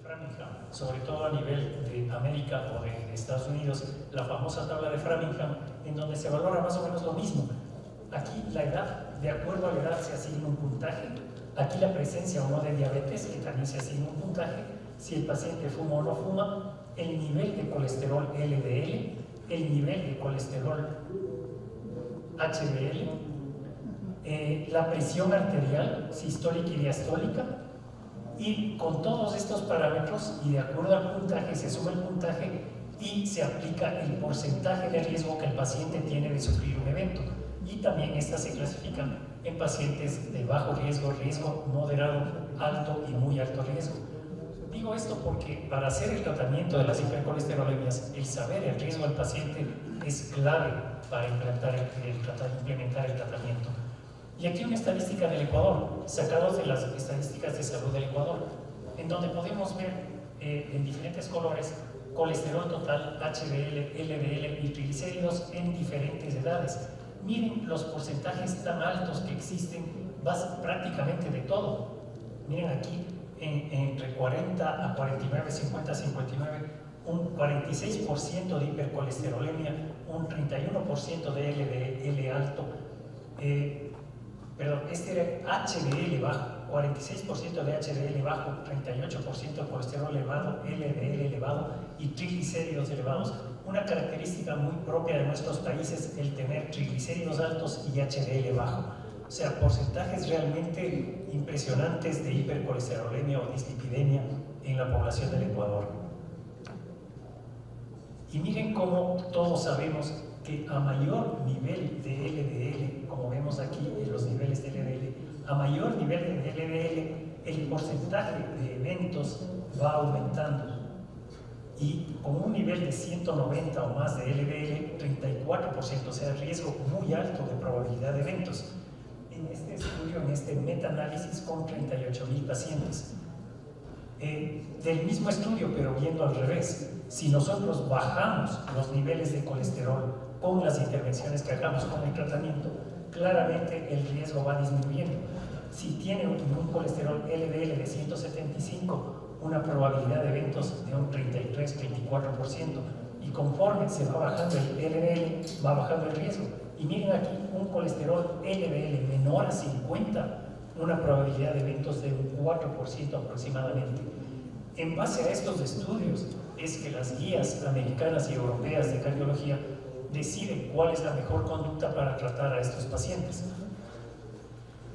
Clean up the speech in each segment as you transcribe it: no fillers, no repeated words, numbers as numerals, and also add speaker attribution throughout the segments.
Speaker 1: Framingham, sobre todo a nivel de América o de Estados Unidos, la famosa tabla de Framingham, en donde se valora más o menos lo mismo. Aquí la edad, de acuerdo a la edad se asigna un puntaje, aquí la presencia o no de diabetes, que también se asigna un puntaje, si el paciente fuma o no fuma, el nivel de colesterol LDL, el nivel de colesterol HDL, la presión arterial, sistólica y diastólica, y con todos estos parámetros y de acuerdo al puntaje se suma el puntaje y se aplica el porcentaje de riesgo que el paciente tiene de sufrir un evento, y también estas se clasifican en pacientes de bajo riesgo, riesgo moderado, alto y muy alto riesgo. Digo esto porque para hacer el tratamiento de las hipercolesterolemias, el saber el riesgo del paciente es clave para implementar el tratamiento. Y aquí una estadística del Ecuador, sacados de las estadísticas de salud del Ecuador, en donde podemos ver en diferentes colores colesterol total, HDL, LDL y triglicéridos en diferentes edades. Miren los porcentajes tan altos que existen, prácticamente de todo. Miren aquí, entre 40 a 49, 50 a 59, un 46% de hipercolesterolemia, un 31% de LDL alto, este era HDL bajo, 46% de HDL bajo, 38% de colesterol elevado, LDL elevado y triglicéridos elevados. Una característica muy propia de nuestros países, el tener triglicéridos altos y HDL bajo. O sea, porcentajes realmente impresionantes de hipercolesterolemia o dislipidemia en la población del Ecuador. Y miren cómo todos sabemos que a mayor nivel de LDL, como vemos aquí en los niveles de LDL, a mayor nivel de LDL, el porcentaje de eventos va aumentando. Y con un nivel de 190 o más de LDL, 34%, o sea, riesgo muy alto de probabilidad de eventos. En este estudio, en este metaanálisis con 38.000 pacientes. Del mismo estudio, pero viendo al revés, si nosotros bajamos los niveles de colesterol con las intervenciones que hagamos con el tratamiento, claramente el riesgo va disminuyendo. Si tiene un colesterol LDL de 175, una probabilidad de eventos de un 33-34%, y conforme se va bajando el LDL, va bajando el riesgo. Y miren aquí, un colesterol LDL menor a 50, una probabilidad de eventos de un 4% aproximadamente. En base a estos estudios es que las guías americanas y europeas de cardiología deciden cuál es la mejor conducta para tratar a estos pacientes.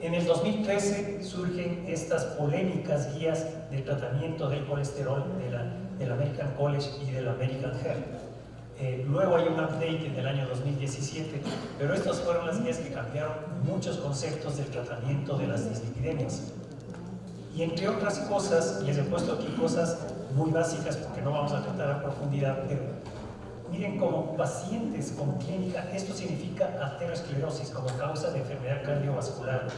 Speaker 1: En el 2013 surgen estas polémicas guías de tratamiento del colesterol del American College y del American Heart. Luego hay un update en el año 2017, pero estas fueron las guías que cambiaron muchos conceptos del tratamiento de las dislipidemias. Y entre otras cosas, les he puesto aquí cosas muy básicas porque no vamos a tratar a profundidad, pero miren, como pacientes con clínica, esto significa aterosclerosis como causa de enfermedad cardiovascular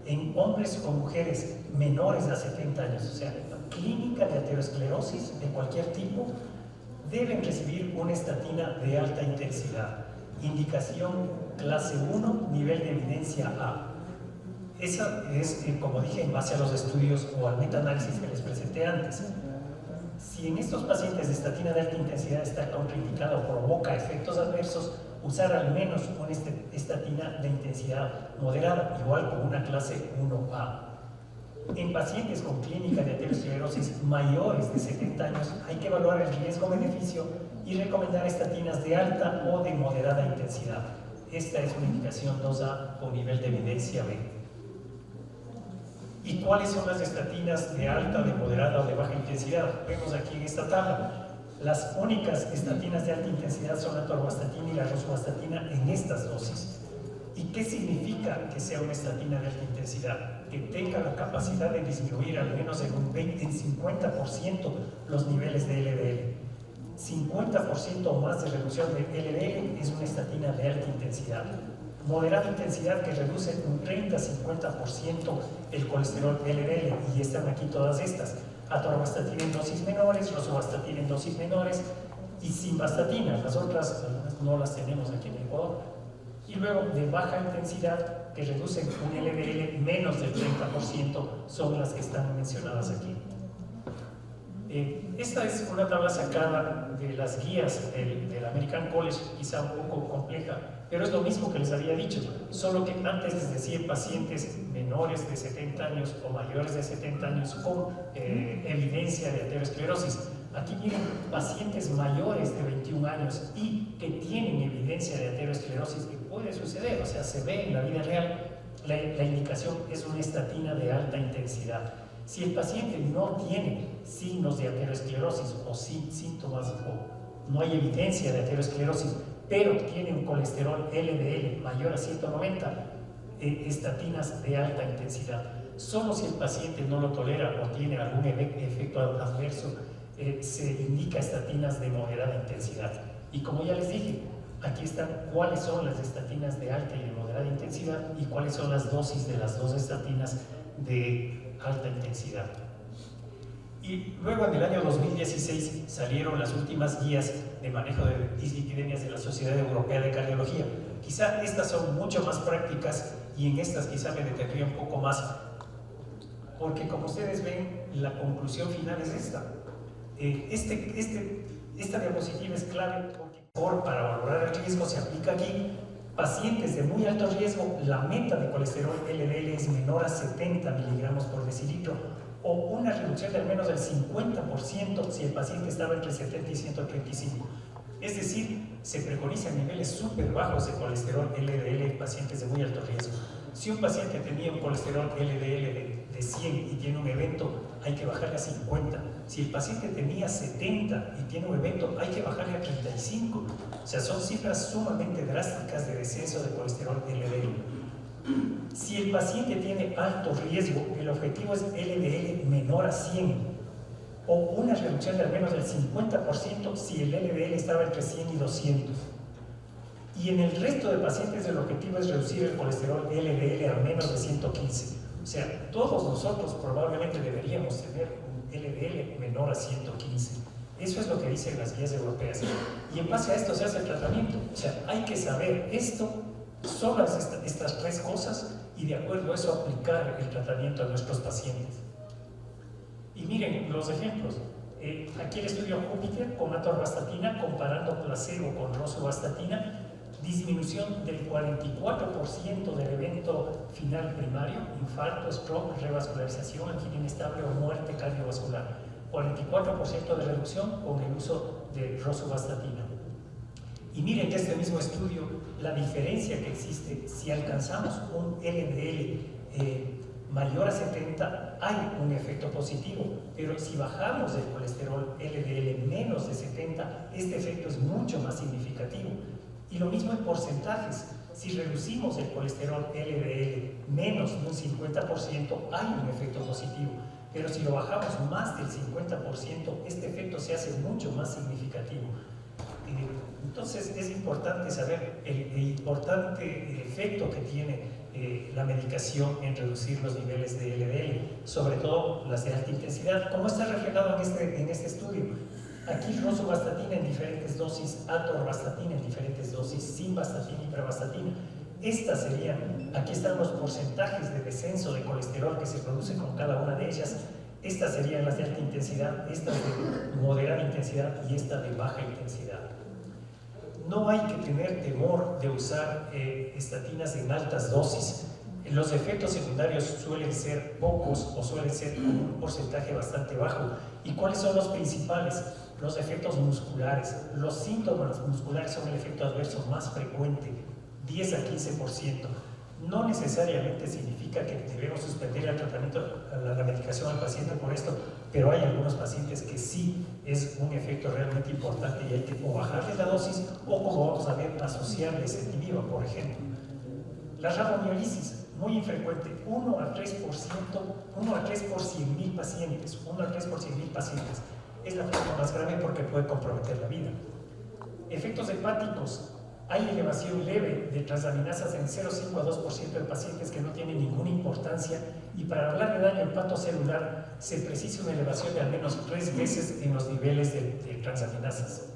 Speaker 1: en hombres o mujeres menores a 70 años, o sea, clínica de aterosclerosis de cualquier tipo, deben recibir una estatina de alta intensidad, indicación clase 1, nivel de evidencia A. Esa es, como dije, en base a los estudios o al metaanálisis que les presenté antes. Si en estos pacientes de estatina de alta intensidad está contraindicada o provoca efectos adversos, usar al menos una estatina de intensidad moderada, igual con una clase 1A. En pacientes con clínica de aterosclerosis mayores de 70 años hay que evaluar el riesgo-beneficio y recomendar estatinas de alta o de moderada intensidad. Esta es una indicación 2A con nivel de evidencia B. ¿Y cuáles son las estatinas de alta, de moderada o de baja intensidad? Vemos aquí en esta tabla. Las únicas estatinas de alta intensidad son la atorvastatina y la rosuvastatina en estas dosis. ¿Y qué significa que sea una estatina de alta intensidad? Que tenga la capacidad de disminuir al menos en 50% los niveles de LDL. 50% o más de reducción de LDL es una estatina de alta intensidad. Moderada intensidad que reduce un 30-50% el colesterol LDL, y están aquí todas estas. Atorvastatina en dosis menores, rosuvastatina en dosis menores y simvastatina. Las otras no las tenemos aquí en el Ecuador. Y luego de baja intensidad que reducen un LDL menos del 30% son las que están mencionadas aquí. Esta es una tabla sacada de las guías del American College, quizá un poco compleja, pero es lo mismo que les había dicho, solo que antes les decía pacientes menores de 70 años o mayores de 70 años con evidencia de aterosclerosis. Aquí miren pacientes mayores de 21 años y que tienen evidencia de aterosclerosis, que puede suceder, o sea, se ve en la vida real. La indicación es una estatina de alta intensidad. Si el paciente no tiene signos de aterosclerosis o síntomas o no hay evidencia de aterosclerosis, pero tiene un colesterol LDL mayor a 190, estatinas de alta intensidad. Solo si el paciente no lo tolera o tiene algún efecto adverso, se indica estatinas de moderada intensidad. Y como ya les dije, aquí están cuáles son las estatinas de alta y de moderada intensidad y cuáles son las dosis de las dos estatinas de alta intensidad. Y luego en el año 2016 salieron las últimas guías de manejo de dislipidemias de la Sociedad Europea de Cardiología. Quizá estas son mucho más prácticas y en estas quizá me detendría un poco más, porque como ustedes ven, la conclusión final es esta. Esta diapositiva es clave porque para valorar el riesgo se aplica aquí. Pacientes de muy alto riesgo, la meta de colesterol LDL es menor a 70 miligramos por decilitro o una reducción de al menos del 50% si el paciente estaba entre 70 y 135. Es decir, se preconizan niveles súper bajos de colesterol LDL en pacientes de muy alto riesgo. Si un paciente tenía un colesterol LDL de 100 y tiene un evento, hay que bajarle a 50. Si el paciente tenía 70 y tiene un evento, hay que bajarle a 35. O sea, son cifras sumamente drásticas de descenso de colesterol LDL. Si el paciente tiene alto riesgo, el objetivo es LDL menor a 100 o una reducción de al menos del 50% si el LDL estaba entre 100 y 200. Y en el resto de pacientes el objetivo es reducir el colesterol LDL a menos de 115. O sea, todos nosotros probablemente deberíamos tener un LDL menor a 115. Eso es lo que dicen las guías europeas. Y en base a esto se hace el tratamiento. O sea, hay que saber esto, son estas tres cosas, y de acuerdo a eso aplicar el tratamiento a nuestros pacientes. Y miren los ejemplos. Aquí el estudio Júpiter con atorvastatina comparando placebo con rosuvastatina, disminución del 44% del evento final primario, infarto, stroke, revascularización, angina inestable o muerte cardiovascular. 44% de reducción con el uso de rosuvastatina. Y miren de este mismo estudio la diferencia que existe. Si alcanzamos un LDL mayor a 70, hay un efecto positivo, pero si bajamos el colesterol LDL menos de 70, este efecto es mucho más significativo. Y lo mismo en porcentajes. Si reducimos el colesterol LDL menos de un 50%, hay un efecto positivo. Pero si lo bajamos más del 50%, este efecto se hace mucho más significativo. Entonces es importante saber el importante efecto que tiene la medicación en reducir los niveles de LDL, sobre todo las de alta intensidad, como está reflejado en este estudio. Aquí rosuvastatina en diferentes dosis, atorvastatina en diferentes dosis, simvastatina y pravastatina. Estas serían, aquí están los porcentajes de descenso de colesterol que se produce con cada una de ellas. Estas serían las de alta intensidad, estas de moderada intensidad y esta de baja intensidad. No hay que tener temor de usar estatinas en altas dosis. Los efectos secundarios suelen ser pocos o suelen ser con un porcentaje bastante bajo. ¿Y cuáles son los principales? Los efectos musculares. Los síntomas musculares son el efecto adverso más frecuente, 10 a 15%. No necesariamente significa que debemos suspender el tratamiento, la medicación al paciente por esto, pero hay algunos pacientes que sí es un efecto realmente importante y hay que o bajarles la dosis o, como vamos a ver, asociarles ezetimiba, por ejemplo. La rabdomiólisis, muy infrecuente, 1 a 3 por 100.000 pacientes, 1 a 3 por 100.000 pacientes. Es la forma más grave porque puede comprometer la vida. Efectos hepáticos. Hay elevación leve de transaminasas en 0,5 a 2% de pacientes que no tienen ninguna importancia, y para hablar de daño hepatocelular se precisa una elevación de al menos 3 veces en los niveles de transaminasas.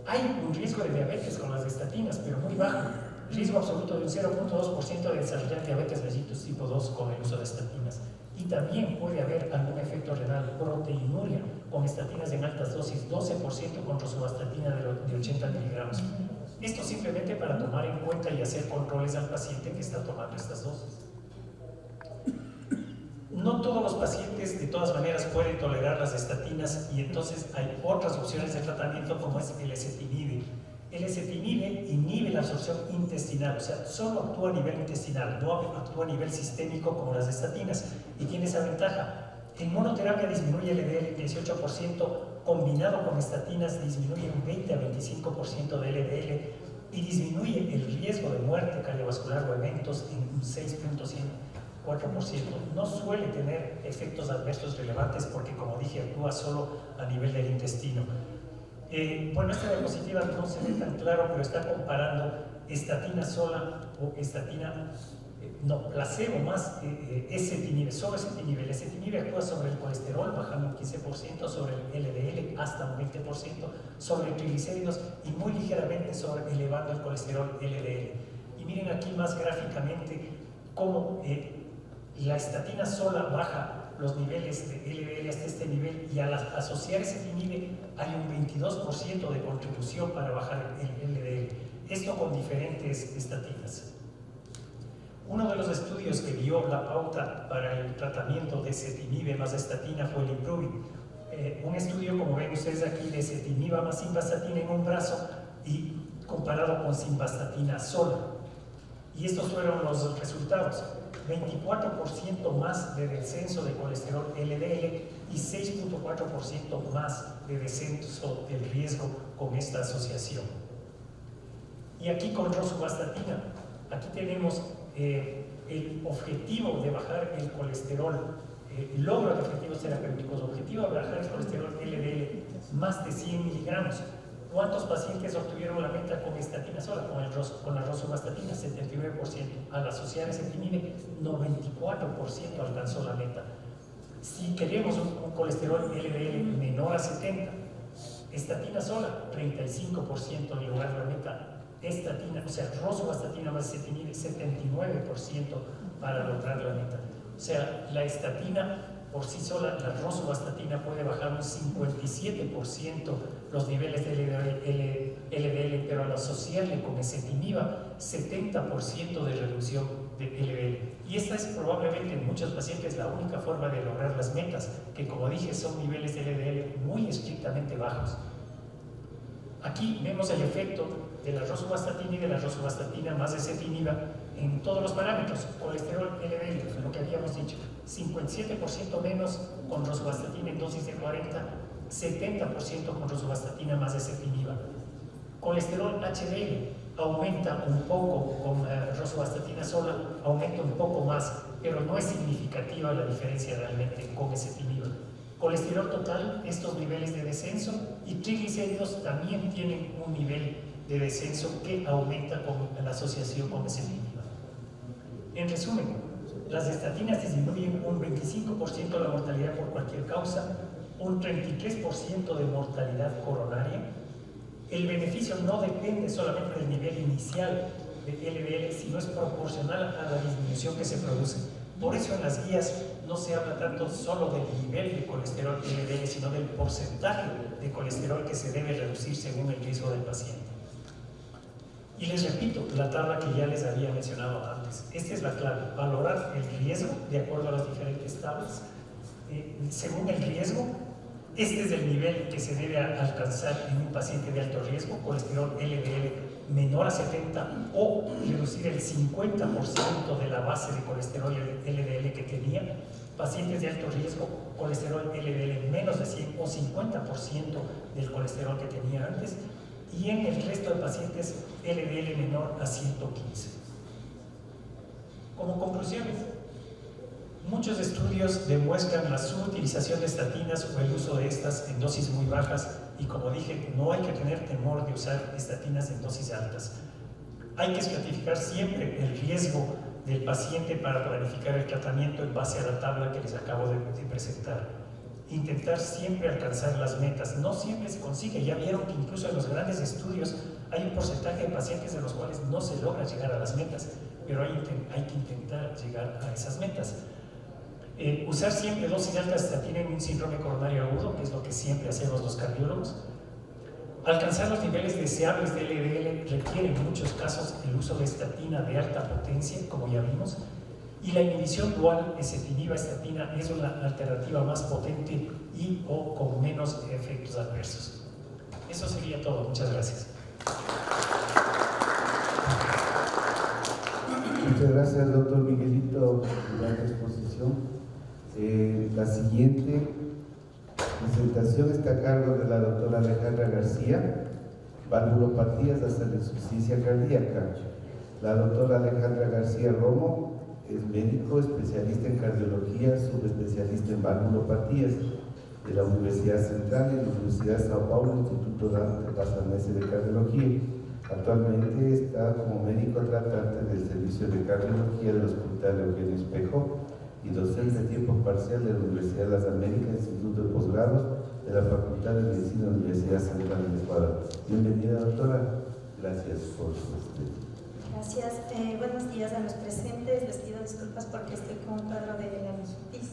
Speaker 1: Hay un riesgo de diabetes con las estatinas, pero muy bajo. Riesgo absoluto de un 0,2% de desarrollar diabetes mellitus tipo 2 con el uso de estatinas. Y también puede haber algún efecto renal, proteinuria, con estatinas en altas dosis, 12% con rosuvastatina de 80 miligramos. Esto simplemente para tomar en cuenta y hacer controles al paciente que está tomando estas dosis. No todos los pacientes de todas maneras pueden tolerar las estatinas y entonces hay otras opciones de tratamiento como es el ezetimibe. El ezetimibe inhibe la absorción intestinal, o sea, solo actúa a nivel intestinal, no actúa a nivel sistémico como las estatinas y tiene esa ventaja. En monoterapia disminuye el LDL en 18%, combinado con estatinas disminuye un 20 a 25% de LDL y disminuye el riesgo de muerte cardiovascular o eventos en un 6.4%. No suele tener efectos adversos relevantes porque, como dije, actúa solo a nivel del intestino. Bueno, esta diapositiva no se ve tan claro, pero está comparando estatina sola o placebo más ezetimibe, solo ezetimibe. El ezetimibe actúa sobre el colesterol, bajando un 15%, sobre el LDL hasta un 20%, sobre triglicéridos y muy ligeramente elevando el colesterol LDL. Y miren aquí más gráficamente cómo la estatina sola baja los niveles de LDL hasta este nivel y al asociar ezetimibe hay un 22% de contribución para bajar el LDL. Esto con diferentes estatinas. Uno de los estudios que dio la pauta para el tratamiento de ezetimibe más estatina fue el IMPROVE. Un estudio, como ven ustedes aquí, de ezetimibe más simvastatina en un brazo y comparado con simvastatina sola. Y estos fueron los resultados: 24% más de descenso de colesterol LDL y 6.4% más de descenso del riesgo con esta asociación. Y aquí con rosuvastatina, aquí tenemos el objetivo de bajar el colesterol, logro de objetivos terapéuticos, objetivo de bajar el colesterol LDL más de 100 miligramos. ¿Cuántos pacientes obtuvieron la meta con estatina sola, con la rosuvastatina? 79%. Al asociar ezetimibe, 94% alcanzó la meta. Si queremos un colesterol LDL menor a 70, estatina sola, 35% en lugar de la meta. Estatina, o sea, rosuvastatina más ezetimibe, 79% para lograr la meta. O sea, la estatina por sí sola, la rosuvastatina puede bajar un 57% los niveles de LDL, pero al asociarle con ezetimibe, 70% de reducción de LDL. Y esta es probablemente en muchos pacientes la única forma de lograr las metas, que como dije son niveles de LDL muy estrictamente bajos. Aquí vemos el efecto de la rosuvastatina y de la rosuvastatina más ezetimibe en todos los parámetros. Colesterol LDL, lo que habíamos dicho, 57% menos con rosuvastatina en dosis de 40, 70% con rosuvastatina más ezetimibe. Colesterol HDL aumenta un poco con rosuvastatina sola, aumenta un poco más, pero no es significativa la diferencia realmente con ezetimibe. Colesterol total, estos niveles de descenso, y triglicéridos también tienen un nivel de descenso que aumenta con la asociación con ezetimibe. En resumen, las estatinas disminuyen un 25% la mortalidad por cualquier causa, un 33% de mortalidad coronaria. El beneficio no depende solamente del nivel inicial de LDL, sino es proporcional a la disminución que se produce. Por eso en las guías no se habla tanto solo del nivel de colesterol LDL, sino del porcentaje de colesterol que se debe reducir según el riesgo del paciente. Y les repito la tabla que ya les había mencionado antes. Esta es la clave: valorar el riesgo de acuerdo a las diferentes tablas. Según el riesgo, este es el nivel que se debe alcanzar en un paciente de alto riesgo, colesterol LDL menor a 70 o reducir el 50% de la base de colesterol LDL que tenía. Pacientes de alto riesgo, colesterol LDL menos de 100 o 50% del colesterol que tenía antes. Y en el resto de pacientes, LDL menor a 115. Como conclusiones, muchos estudios demuestran la subutilización de estatinas o el uso de estas en dosis muy bajas, y como dije, no hay que tener temor de usar estatinas en dosis altas. Hay que estratificar siempre el riesgo del paciente para planificar el tratamiento en base a la tabla que les acabo de presentar. Intentar siempre alcanzar las metas. No siempre se consigue. Ya vieron que incluso en los grandes estudios hay un porcentaje de pacientes de los cuales no se logra llegar a las metas, pero hay que intentar llegar a esas metas. Usar siempre dosis altas de estatina en un síndrome coronario agudo, que es lo que siempre hacemos los cardiólogos. Alcanzar los niveles deseables de LDL requiere en muchos casos el uso de estatina de alta potencia, como ya vimos, y la inhibición dual ezetimiba-estatina es una alternativa más potente y o con menos efectos adversos. Eso sería todo. Muchas gracias.
Speaker 2: Muchas gracias, doctor Miguelito, por la exposición. La siguiente presentación está a cargo de la doctora Alejandra García, valvulopatías hasta la insuficiencia cardíaca. La doctora Alejandra García Romo es médico, especialista en cardiología, subespecialista en valvulopatías de la Universidad Central y la Universidad de Sao Paulo, Instituto Dante Passanese de Cardiología. Actualmente está como médico tratante del Servicio de Cardiología del Hospital Eugenio Espejo y docente de tiempo parcial de la Universidad de las Américas, Instituto de Posgrados de la Facultad de Medicina de la Universidad Central de Ecuador. Bienvenida, doctora. Gracias por su asistencia.
Speaker 3: Gracias. Buenos días a los presentes. Les pido disculpas porque estoy con un cuadro de laringitis.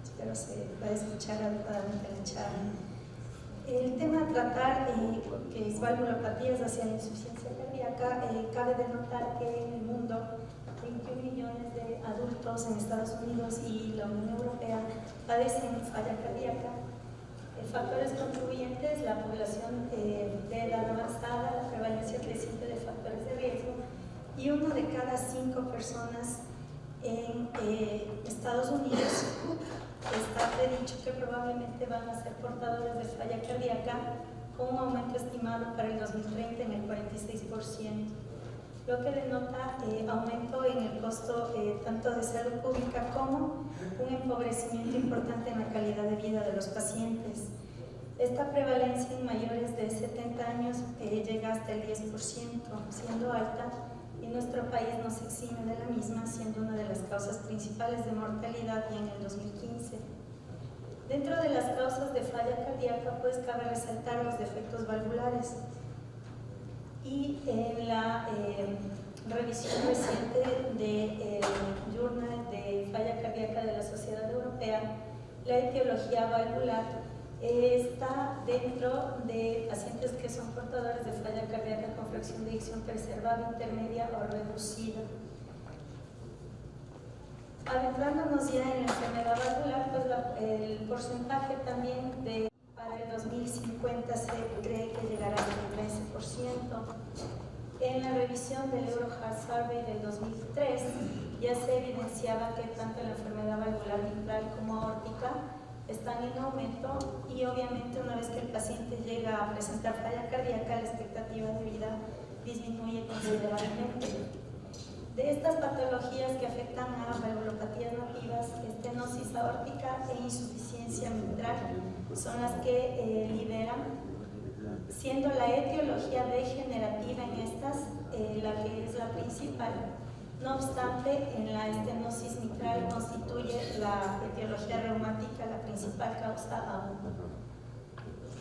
Speaker 3: Espero se pueda escuchar adecuadamente la charla. El tema a tratar, que es valvulopatías hacia la insuficiencia cardíaca, cabe denotar que en el mundo 21 millones de adultos en Estados Unidos y la Unión Europea padecen falla cardíaca. Factores contribuyentes: la población de edad avanzada, la prevalencia creciente de factores de riesgo, y 1 de cada 5 personas en Estados Unidos está predicho que probablemente van a ser portadores de falla cardíaca, con un aumento estimado para el 2030 en el 46%, lo que denota aumento en el costo tanto de salud pública como un empobrecimiento importante en la calidad de vida de los pacientes. Esta prevalencia en mayores de 70 años llega hasta el 10%, siendo alta, y nuestro país no se exime de la misma, siendo una de las causas principales de mortalidad ya en el 2015. Dentro de las causas de falla cardíaca, pues cabe resaltar los defectos valvulares. Y en la revisión reciente del Journal de Falla Cardíaca de la Sociedad Europea, la etiología valvular está dentro de pacientes que son portadores de falla cardíaca con fracción de eyección preservada, intermedia o reducida. Adentrándonos ya en la enfermedad valvular, pues el porcentaje también para el 2050 se cree que llegará al 13%. En la revisión del Euroheart Survey del 2003 ya se evidenciaba que tanto la enfermedad valvular mitral como aórtica están en aumento, y obviamente una vez que el paciente llega a presentar falla cardíaca, la expectativa de vida disminuye considerablemente. De estas patologías que afectan a valvulopatías nativas, estenosis aórtica e insuficiencia mitral son las que lideran, siendo la etiología degenerativa en estas la que es la principal. No obstante, en la estenosis mitral constituye la etiología reumática la principal causa aún.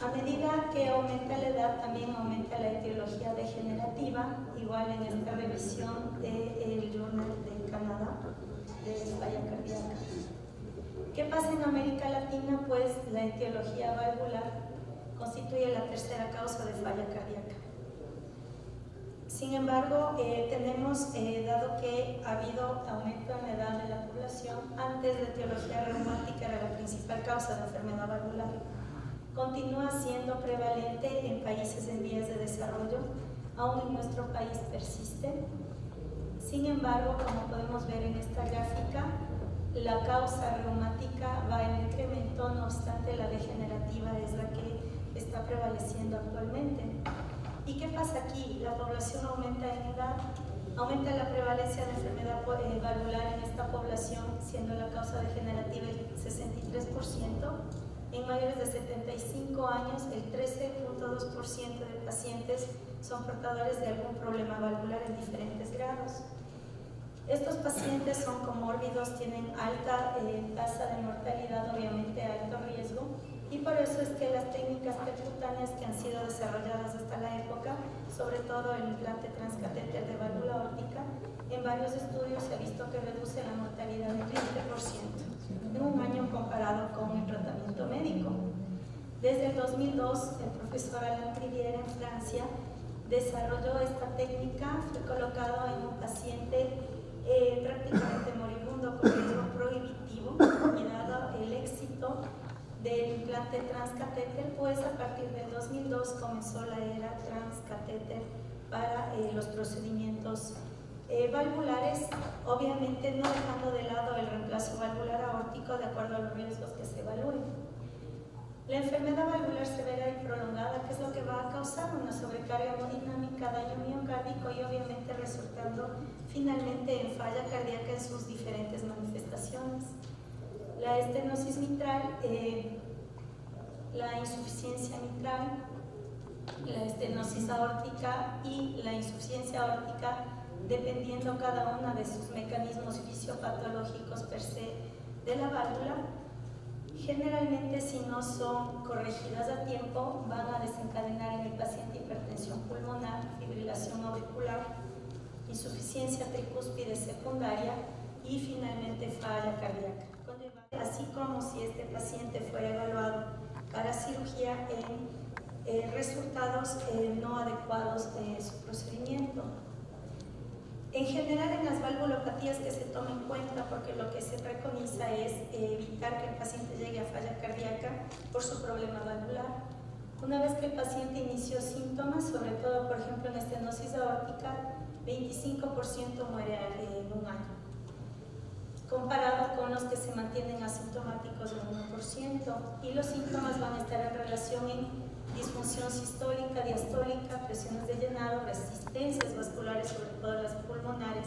Speaker 3: A medida que aumenta la edad, también aumenta la etiología degenerativa, igual en esta revisión del Journal de Canadá de falla cardíaca. ¿Qué pasa en América Latina? Pues la etiología valvular constituye la tercera causa de falla cardíaca. Sin embargo, tenemos, dado que ha habido aumento en la edad de la población, antes la etiología reumática era la principal causa de enfermedad valvular. Continúa siendo prevalente en países en vías de desarrollo, aún en nuestro país persiste. Sin embargo, como podemos ver en esta gráfica, la causa reumática va en incremento, no obstante la degenerativa es la que está prevaleciendo actualmente. ¿Y qué pasa aquí? La población aumenta en edad, aumenta la prevalencia de enfermedad valvular en esta población, siendo la causa degenerativa el 63%. En mayores de 75 años, el 13.2% de pacientes son portadores de algún problema valvular en diferentes grados. Estos pacientes son comórbidos, tienen alta tasa de mortalidad, obviamente alto riesgo, y por eso es que las técnicas percutáneas que han sido desarrolladas hasta la época, sobre todo el implante transcatéter de válvula aórtica, en varios estudios se ha visto que reduce la mortalidad del 20% en un año comparado con el tratamiento médico. Desde el 2002, el profesor Alain Trivière en Francia desarrolló esta técnica, fue colocado en un paciente prácticamente moribundo con riesgo prohibitivo, y dado el éxito del implante transcatéter, pues a partir del 2002 comenzó la era transcatéter para los procedimientos valvulares, obviamente no dejando de lado el reemplazo valvular aórtico de acuerdo a los riesgos que se evalúen. La enfermedad valvular severa y prolongada, ¿qué es lo que va a causar? Una sobrecarga hemodinámica, daño miocárdico y obviamente resultando finalmente en falla cardíaca en sus diferentes manifestaciones. La estenosis mitral, la insuficiencia mitral, la estenosis aórtica y la insuficiencia aórtica, dependiendo cada una de sus mecanismos fisiopatológicos per se de la válvula, generalmente si no son corregidas a tiempo van a desencadenar en el paciente hipertensión pulmonar, fibrilación auricular, insuficiencia tricúspide secundaria y finalmente falla cardíaca. Así como si este paciente fuera evaluado para cirugía en resultados no adecuados de su procedimiento. En general, en las valvulopatías que se tomen en cuenta, porque lo que se preconiza es evitar que el paciente llegue a falla cardíaca por su problema valvular. Una vez que el paciente inició síntomas, sobre todo, por ejemplo, en estenosis aórtica, 25% muere en un año, comparado con los que se mantienen asintomáticos del 1%, y los síntomas van a estar en relación en disfunción sistólica, diastólica, presiones de llenado, resistencias vasculares, sobre todo las pulmonares,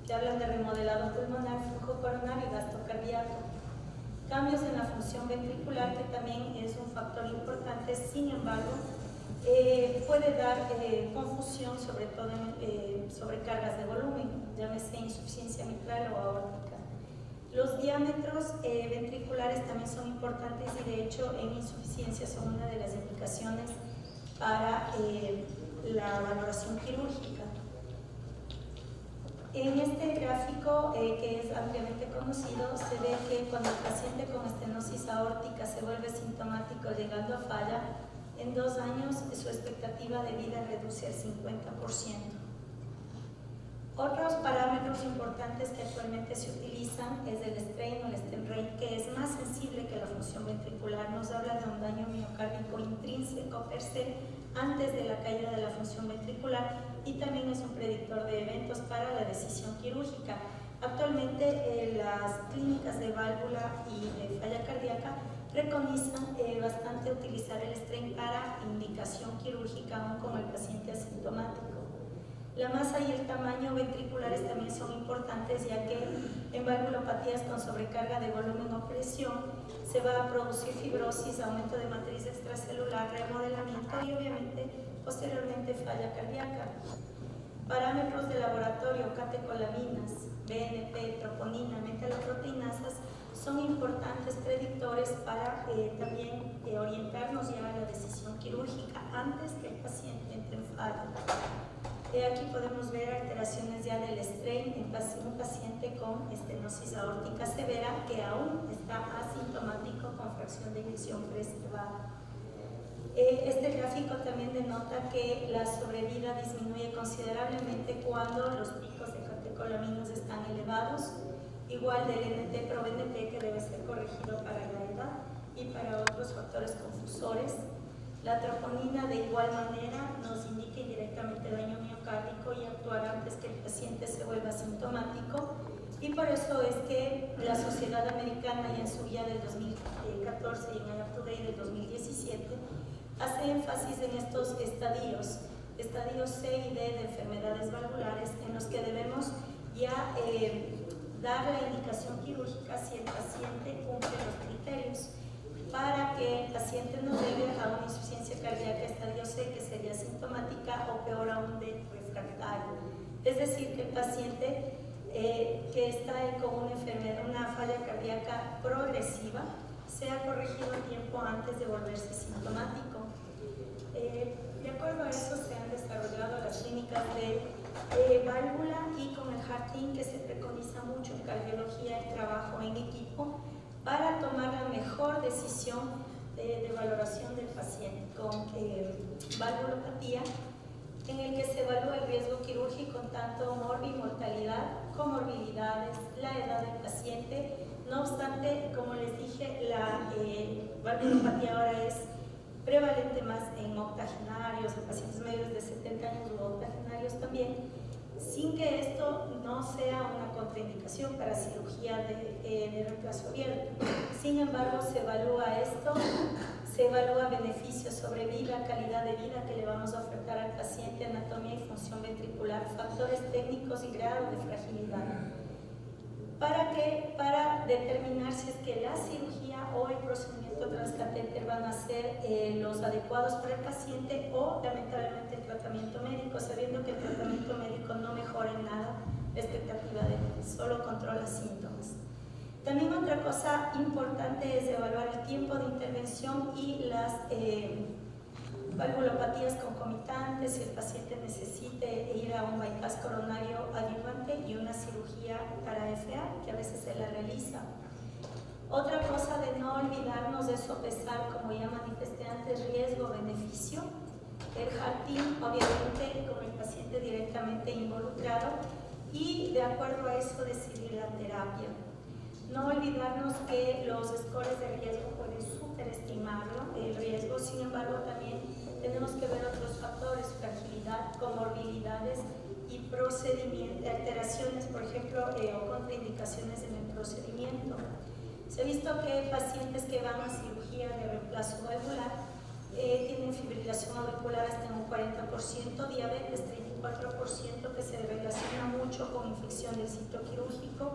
Speaker 3: que hablan de remodelado pulmonar, flujo coronario y gasto cardíaco. Cambios en la función ventricular, que también es un factor importante, sin embargo, puede dar confusión, sobre todo en sobrecargas de volumen, llámese insuficiencia mitral o aórtica. Los diámetros ventriculares también son importantes y de hecho en insuficiencia son una de las indicaciones para la valoración quirúrgica. En este gráfico, que es ampliamente conocido, se ve que cuando el paciente con estenosis aórtica se vuelve sintomático llegando a falla, en 2 años su expectativa de vida reduce al 50%. Otros parámetros importantes que actualmente se utilizan es el strain o el stem rate, que es más sensible que la función ventricular. Nos habla de un daño miocárdico intrínseco per se antes de la caída de la función ventricular y también es un predictor de eventos para la decisión quirúrgica. Actualmente las clínicas de válvula y de falla cardíaca preconizan bastante utilizar el strain para indicación quirúrgica aún con el paciente asintomático. La masa y el tamaño ventriculares también son importantes, ya que en valvulopatías con sobrecarga de volumen o presión se va a producir fibrosis, aumento de matriz extracelular, remodelamiento y obviamente posteriormente falla cardíaca. Parámetros de laboratorio, catecolaminas, BNP, troponina, metaloproteinasas son importantes predictores para también orientarnos ya a la decisión quirúrgica antes que el paciente entre en falla. Aquí podemos ver alteraciones ya del strain en un paciente con estenosis aórtica severa que aún está asintomático con fracción de eyección preservada. Este gráfico también denota que la sobrevida disminuye considerablemente cuando los picos de catecolaminas están elevados, igual del NT-proBNP, que debe ser corregido para la edad y para otros factores confusores. La troponina de igual manera nos indica indirectamente daño miocárdico y actuar antes que el paciente se vuelva sintomático, y por eso es que la Sociedad Americana ya en su guía del 2014 y en el Up-to-Date del 2017 hace énfasis en estos estadios C y D de enfermedades valvulares en los que debemos ya dar la indicación quirúrgica si el paciente cumple los criterios, para que el paciente no llegue a una insuficiencia cardíaca estadio C, que sería sintomática, o peor aún de refractario. Es decir, que el paciente que está con una enfermedad, una falla cardíaca progresiva, sea corregido a tiempo antes de volverse sintomático. De acuerdo a eso se han desarrollado las clínicas de válvula y con el HART-IN, que se preconiza mucho en cardiología el trabajo en equipo para tomar la mejor decisión de valoración del paciente con valvulopatía, en el que se evalúa el riesgo quirúrgico tanto mortalidad, comorbilidades, la edad del paciente. No obstante, como les dije, la valvulopatía ahora es prevalente más en octogenarios, en pacientes mayores de 70 años u octogenarios también, sin que esto no sea una contraindicación para cirugía de reemplazo abierto. Sin embargo, se evalúa esto, se evalúa beneficios sobre vida, calidad de vida que le vamos a ofertar al paciente, anatomía y función ventricular, factores técnicos y grado de fragilidad. ¿Para qué? Para determinar si es que la cirugía o el procedimiento transcatéter van a ser los adecuados para el paciente o, lamentablemente, el tratamiento médico, sabiendo que el tratamiento médico no mejora en nada la expectativa de vida, solo controla síntomas. También otra cosa importante es evaluar el tiempo de intervención y las valvulopatías concomitantes, si el paciente necesite ir a un bypass coronario adyuvante y una cirugía para FA, que a veces se la realiza. Otra cosa de no olvidarnos es sopesar, como ya manifesté antes, riesgo-beneficio. El HART-IN, obviamente, con el paciente directamente involucrado, y de acuerdo a eso decidir la terapia. No olvidarnos que los scores de riesgo pueden superestimarlo, el riesgo. Sin embargo, también tenemos que ver otros factores: fragilidad, comorbilidades y procedimiento, alteraciones, por ejemplo, o contraindicaciones en el procedimiento. Se ha visto que pacientes que van a cirugía de reemplazo valvular tienen fibrilación auricular hasta en un 40%, diabetes 34%, que se relaciona mucho con infección del sitio quirúrgico,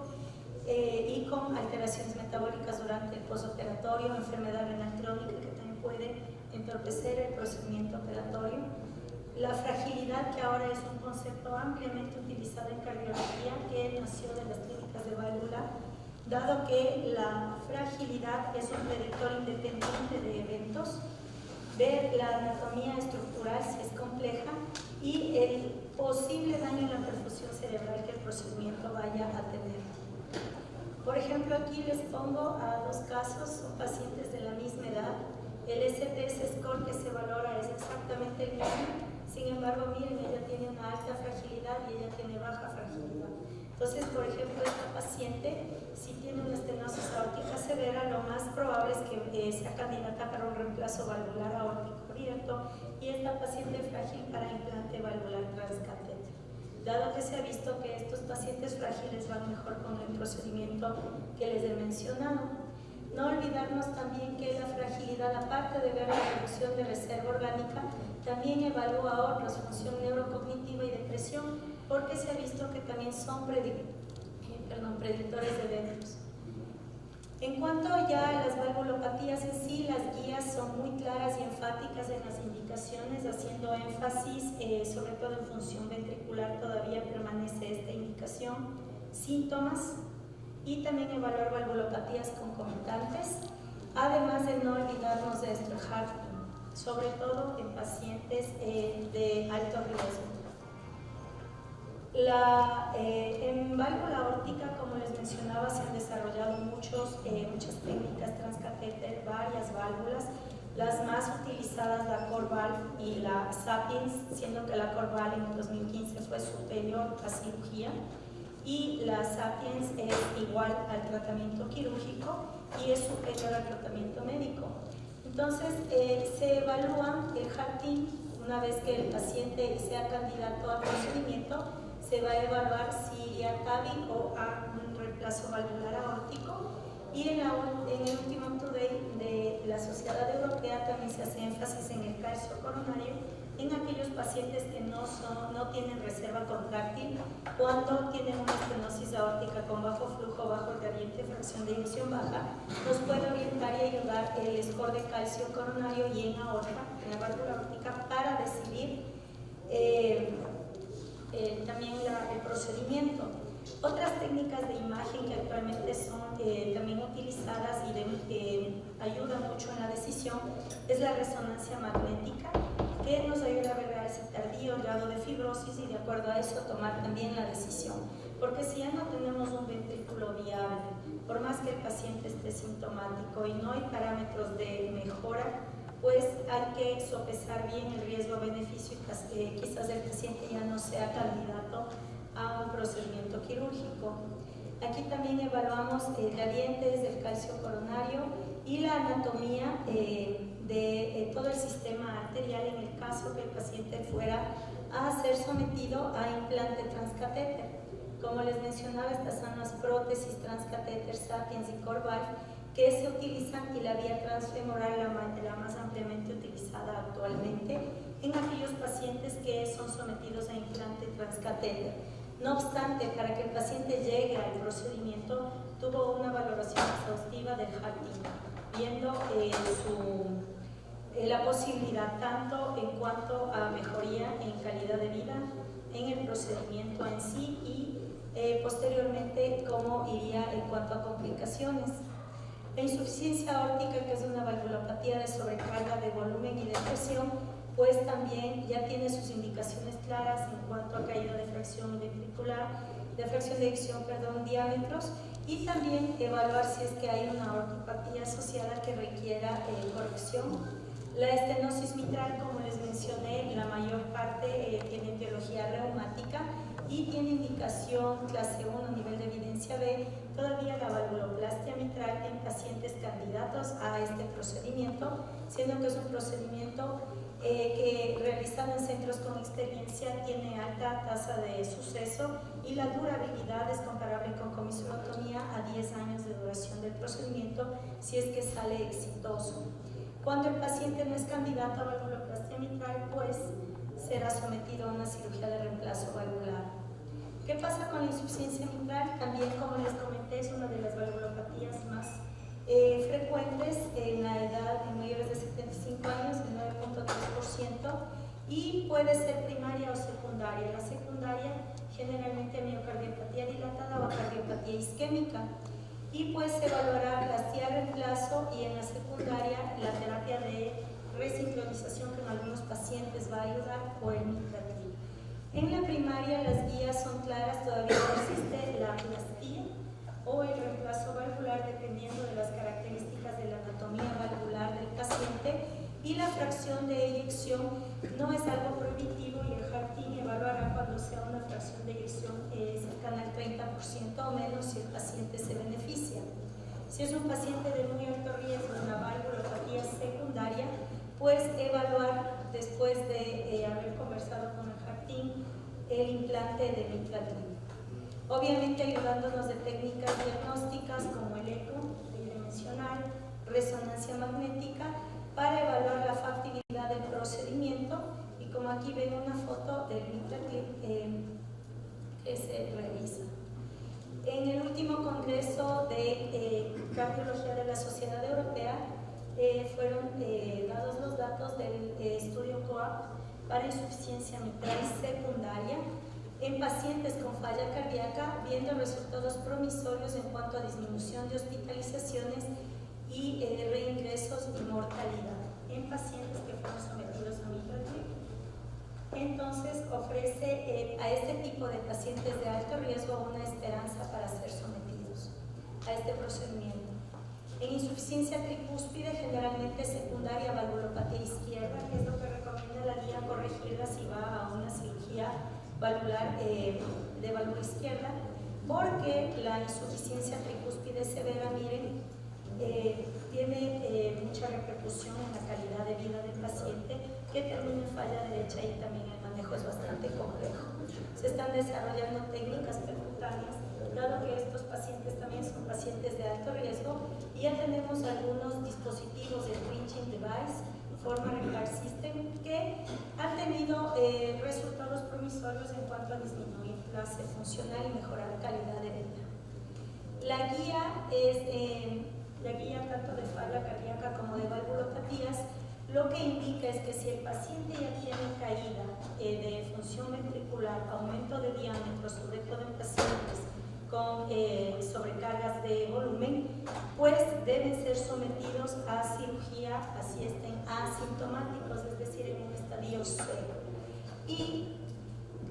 Speaker 3: y con alteraciones metabólicas durante el postoperatorio, enfermedad renal crónica que también puede entorpecer el procedimiento operatorio. La fragilidad, que ahora es un concepto ampliamente utilizado en cardiología, que nació de las clínicas de válvula, dado que la fragilidad es un predictor independiente de eventos, ver la anatomía estructural si es compleja y el posible daño en la perfusión cerebral que el procedimiento vaya a tener. Por ejemplo, aquí les pongo a dos casos, son pacientes de la misma edad. El STS score que se valora es exactamente el mismo, sin embargo, miren, ella tiene una alta fragilidad y ella tiene baja fragilidad. Entonces, por ejemplo, esta paciente, si tiene una estenosis aórtica severa, lo más probable es que sea candidata para un reemplazo valvular aórtico abierto, y esta paciente es frágil para implante valvular transcatéter. Dado que se ha visto que estos pacientes frágiles van mejor con el procedimiento que les he mencionado. No olvidarnos también que la fragilidad, aparte de ver la reducción de reserva orgánica, también evalúa otras, función neurocognitiva y depresión, porque se ha visto que también son predictores de eventos. En cuanto ya a las valvulopatías en sí, las guías son muy claras y enfáticas en las indicaciones, haciendo énfasis sobre todo en función ventricular. Todavía permanece esta indicación, síntomas, y también evaluar valvulopatías concomitantes, además de no olvidarnos de esto, HART-IN, sobre todo en pacientes de alto riesgo. En válvula aórtica, como les mencionaba, se han desarrollado muchas técnicas transcatéter, varias válvulas. Las más utilizadas, la CoreValve y la Sapiens, siendo que la CoreValve en 2015 fue superior a cirugía y la Sapiens es igual al tratamiento quirúrgico y es superior al tratamiento médico. Entonces, se evalúa el HART-IN una vez que el paciente sea candidato al procedimiento. Se va a evaluar si iría a TAVI o a un reemplazo valvular aórtico, y en el último up-to-date de la Sociedad Europea también se hace énfasis en el calcio coronario en aquellos pacientes que no tienen reserva contráctil, cuando tienen una estenosis aórtica con bajo flujo, bajo gradiente, fracción de eyección baja. Nos puede orientar y ayudar el score de calcio coronario y en aorta, en la válvula aórtica, para decidir también el procedimiento. Otras técnicas de imagen que actualmente son también utilizadas y ayuda mucho en la decisión es la resonancia magnética, que nos ayuda a revelar ese tardío grado de fibrosis y de acuerdo a eso tomar también la decisión. Porque si ya no tenemos un ventrículo viable, por más que el paciente esté sintomático y no hay parámetros de mejora, pues hay que sopesar bien el riesgo-beneficio y quizás el paciente ya no sea candidato a un procedimiento quirúrgico. Aquí también evaluamos gradientes del calcio coronario y la anatomía de todo el sistema arterial en el caso que el paciente fuera a ser sometido a implante transcatéter. Como les mencionaba, estas son las prótesis transcatéter Sapiens y Corvalf que se utilizan y la vía transfemoral la más ampliamente utilizada actualmente en aquellos pacientes que son sometidos a implante transcatéter. No obstante, para que el paciente llegue al procedimiento, tuvo una valoración exhaustiva del HART, viendo la posibilidad tanto en cuanto a mejoría en calidad de vida, en el procedimiento en sí y posteriormente cómo iría en cuanto a complicaciones. La insuficiencia aórtica, que es una valvulopatía de sobrecarga de volumen y de presión, pues también ya tiene sus indicaciones claras en cuanto a caída de fracción ventricular, de fracción de eyección, diámetros, y también evaluar si es que hay una aortopatía asociada que requiera corrección. La estenosis mitral, como les mencioné, la mayor parte tiene etiología reumática y tiene indicación clase 1, nivel de evidencia B, todavía la valvuloplastia mitral en pacientes candidatos a este procedimiento, siendo que es un procedimiento que realizado en centros con experiencia tiene alta tasa de suceso y la durabilidad es comparable con comisurotomía a 10 años de duración del procedimiento si es que sale exitoso. Cuando el paciente no es candidato a valvuloplastia mitral, pues será sometido a una cirugía de reemplazo valvular. ¿Qué pasa con la insuficiencia mitral? También, como les comenté, es una de las valvulopatías más frecuentes en la edad de mayores de 75 años, el 9.3%, y puede ser primaria o secundaria. La secundaria generalmente miocardiopatía dilatada o cardiopatía isquémica, y pues se evaluará la CIA reemplazo y en la secundaria la terapia de resincronización que en algunos pacientes va a ayudar o el nitrativo. En la primaria las guías son claras, todavía no existe la plastía o el reemplazo valvular dependiendo de las características de la anatomía valvular del paciente, y la fracción de eyección no es algo prohibitivo y el HART-TIN evaluará cuando sea una fracción de eyección cercana al 30% o menos si el paciente se beneficia. Si es un paciente de muy alto riesgo, una valvulopatía secundaria, pues evaluar después de haber conversado con el HART-TIN el implante de mitral. Obviamente ayudándonos de técnicas diagnósticas como el eco tridimensional, resonancia magnética, para evaluar la factibilidad del procedimiento, y como aquí ven una foto del MitraClip que se realiza. En el último congreso de cardiología de la Sociedad Europea fueron dados los datos del estudio COAP para insuficiencia mitral secundaria en pacientes con falla cardíaca, viendo resultados promisorios en cuanto a disminución de hospitalizaciones y reingresos y mortalidad en pacientes que fueron sometidos a MitraClip. Entonces ofrece a este tipo de pacientes de alto riesgo una esperanza para ser sometidos a este procedimiento. En insuficiencia tricúspide, generalmente secundaria valvulopatía izquierda, que es lo que recomienda la guía corregirla si va a una cirugía valvular de válvula izquierda, porque la insuficiencia tricúspide severa, miren, tiene mucha repercusión en la calidad de vida del paciente, que termina en falla derecha, y también el manejo es bastante complejo. Se están desarrollando técnicas percutáneas, dado que estos pacientes también son pacientes de alto riesgo, y ya tenemos algunos dispositivos de bridging device, forma Repair System, que han tenido resultados promisorios en cuanto a disminuir clase funcional y mejorar la calidad de vida. La guía es la guía tanto de falla cardíaca como de valvulopatías. Lo que indica es que si el paciente ya tiene caída de función ventricular, aumento de diámetro, sobre todo en pacientes con sobrecargas de volumen, pues deben ser sometidos a cirugía así estén asintomáticos, es decir, en un estadio C. Y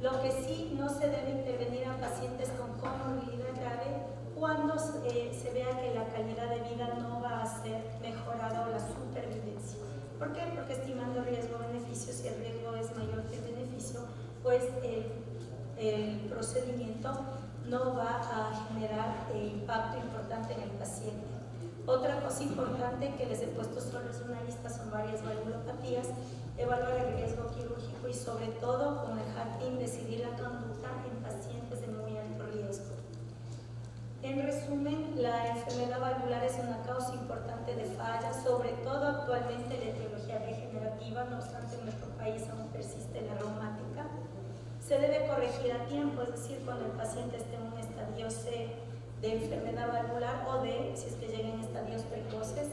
Speaker 3: lo que sí, no se debe intervenir a pacientes con comorbilidad grave cuando se vea que la calidad de vida no va a ser mejorada o la supervivencia. ¿Por qué? Porque estimando riesgo-beneficio, si el riesgo es mayor que el beneficio, pues el procedimiento no va a generar impacto importante en el paciente. Otra cosa importante que les he puesto solo es una lista, son varias valvulopatías, evaluar el riesgo quirúrgico y sobre todo con el HART-IN decidir la conducta en pacientes de muy alto riesgo. En resumen, la enfermedad valvular es una causa importante de fallas, sobre todo actualmente la etiología degenerativa, no obstante en nuestro país aún persiste la reumática. Se debe corregir a tiempo, es decir, cuando el paciente esté en un estadio C de enfermedad valvular o D, si es que llega en estadios precoces.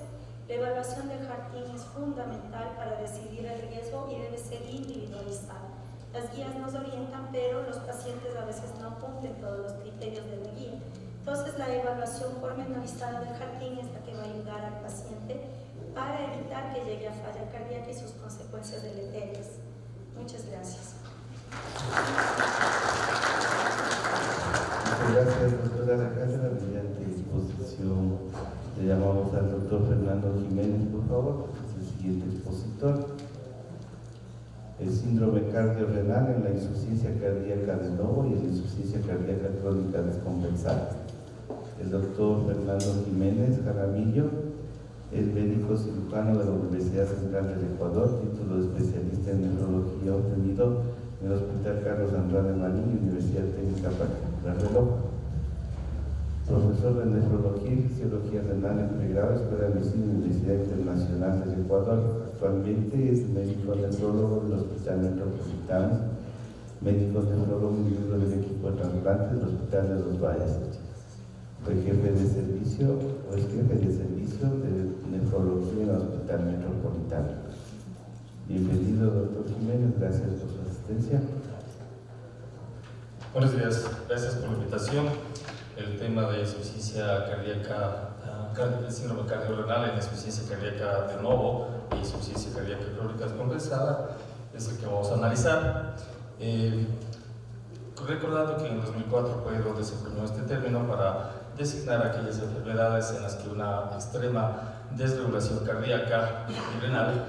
Speaker 3: La evaluación del HART-IN es fundamental para decidir el riesgo y debe ser individualizada. Las guías nos orientan, pero los pacientes a veces no cumplen todos los criterios de la guía. Entonces, la evaluación pormenorizada del HART-IN es la que va a ayudar al paciente para evitar que llegue a falla cardíaca y sus consecuencias deleterias. Muchas gracias.
Speaker 2: Muchas gracias, doctora Alejandra. Mediante exposición, le llamamos al doctor Fernando Jiménez, por favor, es el siguiente expositor. El síndrome cardiorrenal en la insuficiencia cardíaca de nuevo y en la insuficiencia cardíaca crónica descompensada. El doctor Fernando Jiménez Jaramillo es médico cirujano de la Universidad Central del Ecuador, título de especialista en nefrología obtenido en el Hospital Carlos Andrade Marín y Universidad Técnica Particular de Loja. Profesor de nefrología y fisiología renal en pregrado, Escuela de Medicina y Universidad Internacional del Ecuador. Actualmente es médico nefrólogo del Hospital Metropolitano, médico nefrólogo y miembro del equipo de trasplantes del Hospital de Los Valles. Fue jefe de servicio o es jefe de servicio de nefrología en el Hospital Metropolitano. Bienvenido, doctor Jiménez, gracias por su asistencia.
Speaker 4: Buenos días, gracias por la invitación. El tema de insuficiencia cardíaca, el síndrome cardiorrenal en insuficiencia cardíaca de nuevo y insuficiencia cardíaca crónica descompensada es el que vamos a analizar. Recordando que en 2004 fue donde se acuñó este término para designar aquellas enfermedades en las que una extrema desregulación cardíaca y renal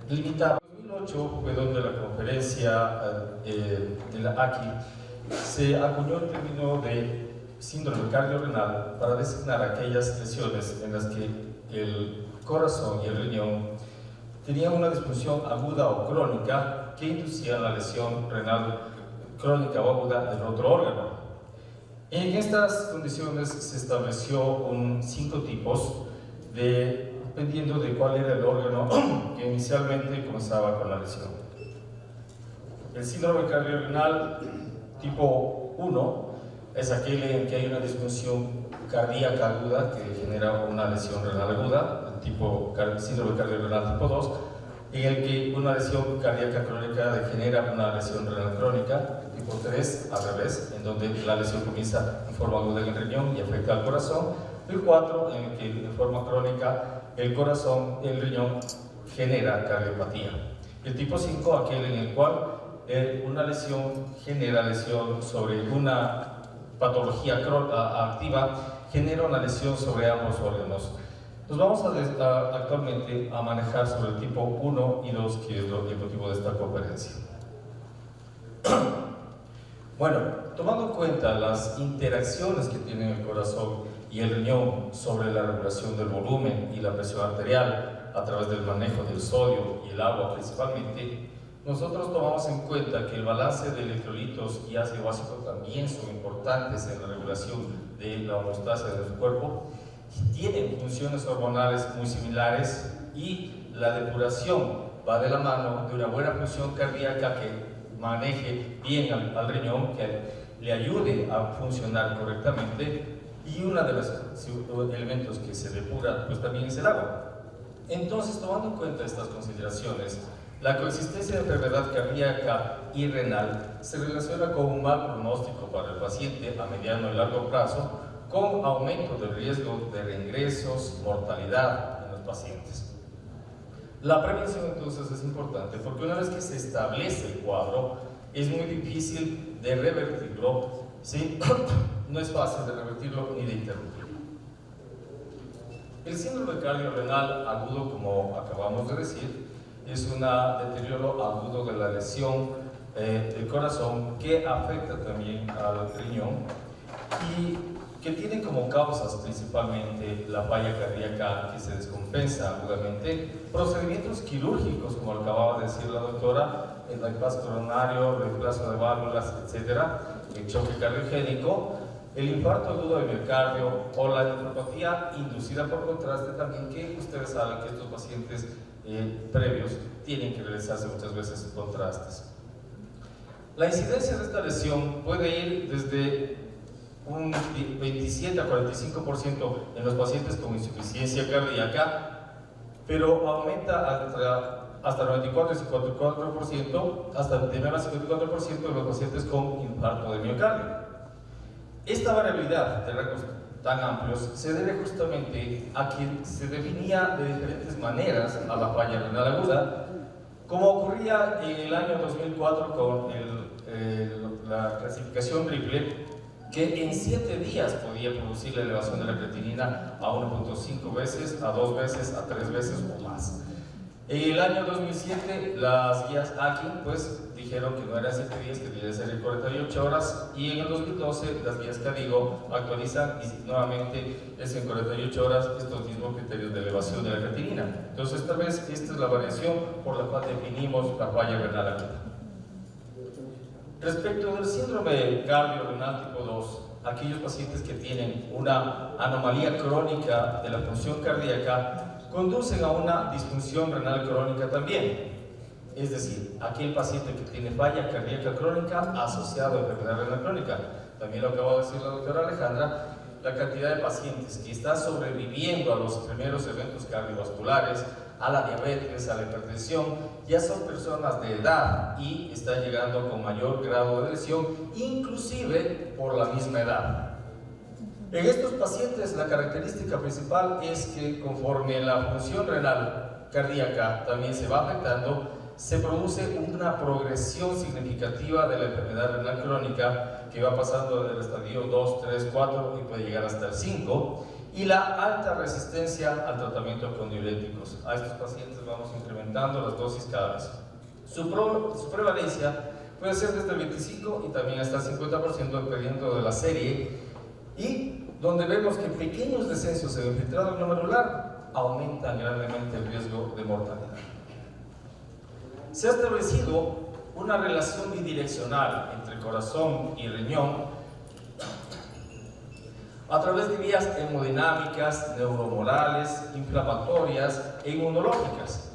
Speaker 4: limitaba. En 2008 fue donde la conferencia de la ACI se acuñó el término de síndrome cardiorrenal para designar aquellas lesiones en las que el corazón y el riñón tenían una disfunción aguda o crónica que inducía la lesión renal crónica o aguda del otro órgano. En estas condiciones se estableció 5 tipos dependiendo de cuál era el órgano que inicialmente comenzaba con la lesión. El síndrome cardiorrenal tipo 1 es aquel en que hay una disfunción cardíaca aguda que genera una lesión renal aguda, el tipo síndrome cardiorrenal tipo 2, en el que una lesión cardíaca crónica genera una lesión renal crónica, el tipo 3 al revés, en donde la lesión comienza en forma aguda en el riñón y afecta al corazón, el 4 en el que de forma crónica el corazón, el riñón genera cardiopatía, el tipo 5 aquel en el cual una lesión genera lesión sobre una patología activa, genera una lesión sobre ambos órganos. Nos vamos actualmente a manejar sobre el tipo 1 y 2, que es el motivo de esta conferencia. Bueno, tomando en cuenta las interacciones que tienen el corazón y el riñón sobre la regulación del volumen y la presión arterial a través del manejo del sodio y el agua principalmente, nosotros tomamos en cuenta que el balance de electrolitos y ácido básico también son importantes en la regulación de la homeostasia de nuestro cuerpo, tienen funciones hormonales muy similares y la depuración va de la mano de una buena función cardíaca que maneje bien al riñón, que le ayude a funcionar correctamente, y uno de los elementos que se depura pues también es el agua. Entonces, tomando en cuenta estas consideraciones, la coexistencia de enfermedad cardíaca y renal se relaciona con un mal pronóstico para el paciente a mediano y largo plazo con aumento del riesgo de reingresos, mortalidad en los pacientes. La prevención entonces es importante porque una vez que se establece el cuadro es muy difícil de revertirlo, ¿sí? No es fácil de revertirlo ni de interrumpirlo. El síndrome cardiorrenal agudo, como acabamos de decir, es un deterioro agudo de la lesión del corazón que afecta también al riñón y que tiene como causas principalmente la falla cardíaca que se descompensa agudamente, procedimientos quirúrgicos, como acababa de decir la doctora, el bypass coronario, reemplazo de válvulas, etcétera, el choque cardiogénico, el infarto agudo de miocardio o la nefropatía inducida por contraste también, que ustedes saben que estos pacientes previos tienen que realizarse muchas veces contrastes. La incidencia de esta lesión puede ir desde un 27 a 45% en los pacientes con insuficiencia cardíaca, pero aumenta hasta 94 y 54%, hasta de 9 a 54% en los pacientes con infarto de miocardio. Esta variabilidad de rangos tan amplios se debe justamente a que se definía de diferentes maneras a la falla renal aguda, como ocurría en el año 2004 con la clasificación triple, que en 7 días podía producir la elevación de la creatinina a 1.5 veces, a 2 veces, a 3 veces o más. En el año 2007 las guías AKI pues dijeron que no eran 7 días, que debía ser en 48 horas, y en el 2012 las guías CADIGO actualizan y nuevamente es en 48 horas estos mismos criterios de elevación de la creatinina. Entonces tal vez esta es la variación por la cual definimos la falla renal aguda. Respecto del síndrome cardiorrenal tipo 2, aquellos pacientes que tienen una anomalía crónica de la función cardíaca conducen a una disfunción renal crónica también. Es decir, aquel paciente que tiene falla cardíaca crónica asociado a enfermedad renal crónica. También lo acaba de decir la doctora Alejandra, la cantidad de pacientes que está sobreviviendo a los primeros eventos cardiovasculares, a la diabetes, a la hipertensión, ya son personas de edad y están llegando con mayor grado de lesión, inclusive por la misma edad. En estos pacientes la característica principal es que conforme la función renal cardíaca también se va afectando, se produce una progresión significativa de la enfermedad renal crónica que va pasando del estadio 2, 3, 4 y puede llegar hasta el 5, y la alta resistencia al tratamiento con diuréticos. A estos pacientes vamos incrementando las dosis cada vez. Su prevalencia puede ser desde el 25 y también hasta el 50% dependiendo de la serie, y donde vemos que pequeños descensos en el filtrado glomerular aumentan grandemente el riesgo de mortalidad. Se ha establecido una relación bidireccional entre corazón y riñón a través de vías hemodinámicas, neuromorales, inflamatorias e inmunológicas.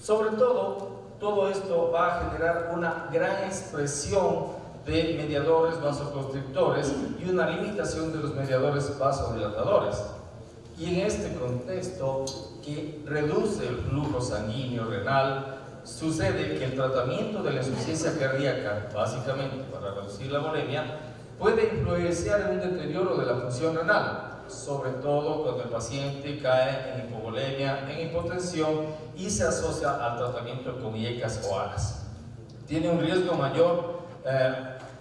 Speaker 4: Sobre todo esto va a generar una gran expresión de mediadores vasoconstrictores y una limitación de los mediadores vasodilatadores. Y en este contexto que reduce el flujo sanguíneo renal, sucede que el tratamiento de la insuficiencia cardíaca, básicamente para reducir la volemia, puede influenciar en un deterioro de la función renal, sobre todo cuando el paciente cae en hipovolemia, en hipotensión y se asocia al tratamiento con IECAS o ARAS. Tiene un riesgo mayor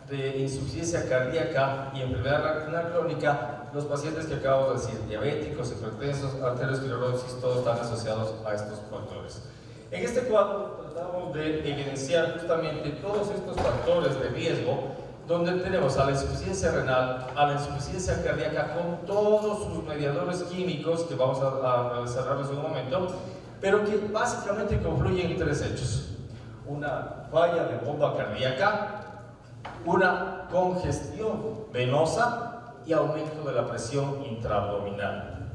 Speaker 4: de insuficiencia cardíaca y enfermedad renal crónica los pacientes que acabo de decir, diabéticos, hipertensos, arteriosclerosis, todos están asociados a estos factores. En este cuadro tratamos de evidenciar justamente todos estos factores de riesgo, donde tenemos a la insuficiencia renal, a la insuficiencia cardíaca con todos sus mediadores químicos que vamos a desarrollar en un momento, pero que básicamente confluyen en 3 hechos: una falla de bomba cardíaca, una congestión venosa y aumento de la presión intraabdominal.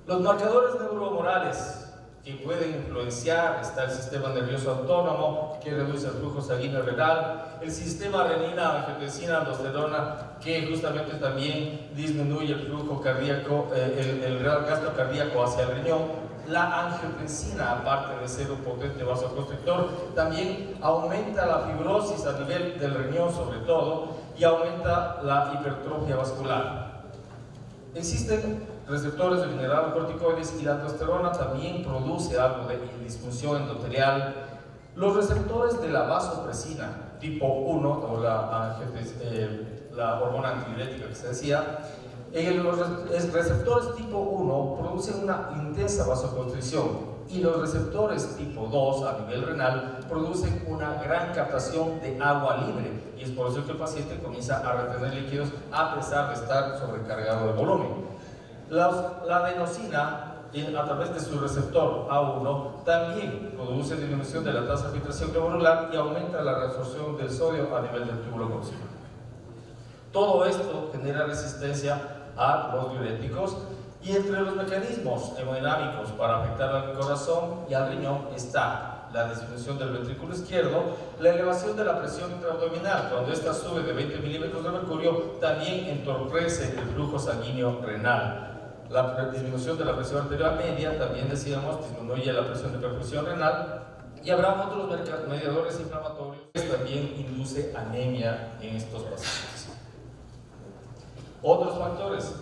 Speaker 4: Los marcadores neuromorales que pueden influenciar: está el sistema nervioso autónomo, que reduce el flujo sanguíneo renal, el sistema renina, angiotensina, aldosterona, que justamente también disminuye el flujo cardíaco, el gasto cardíaco hacia el riñón. La angiotensina, aparte de ser un potente vasoconstrictor, también aumenta la fibrosis a nivel del riñón sobre todo, y aumenta la hipertrofia vascular. Existen receptores de mineralocorticoides y la aldosterona también produce algo de disfunción endotelial. Los receptores de la vasopresina tipo 1 o la hormona antidiurética que se decía, los receptores tipo 1 producen una intensa vasoconstricción y los receptores tipo 2 a nivel renal producen una gran captación de agua libre, y es por eso que el paciente comienza a retener líquidos a pesar de estar sobrecargado de volumen. La adenosina, a través de su receptor A1, también produce disminución de la tasa de filtración glomerular y aumenta la reabsorción del sodio a nivel del túbulo coxígeno. Todo esto genera resistencia a los diuréticos, y entre los mecanismos hemodinámicos para afectar al corazón y al riñón está la disminución del ventrículo izquierdo, la elevación de la presión intraabdominal. Cuando esta sube de 20 milímetros de mercurio, también entorpece el flujo sanguíneo renal. La disminución de la presión arterial media, también decíamos, disminuye la presión de perfusión renal, y habrá otros mediadores inflamatorios que también induce anemia en estos pacientes. Otros factores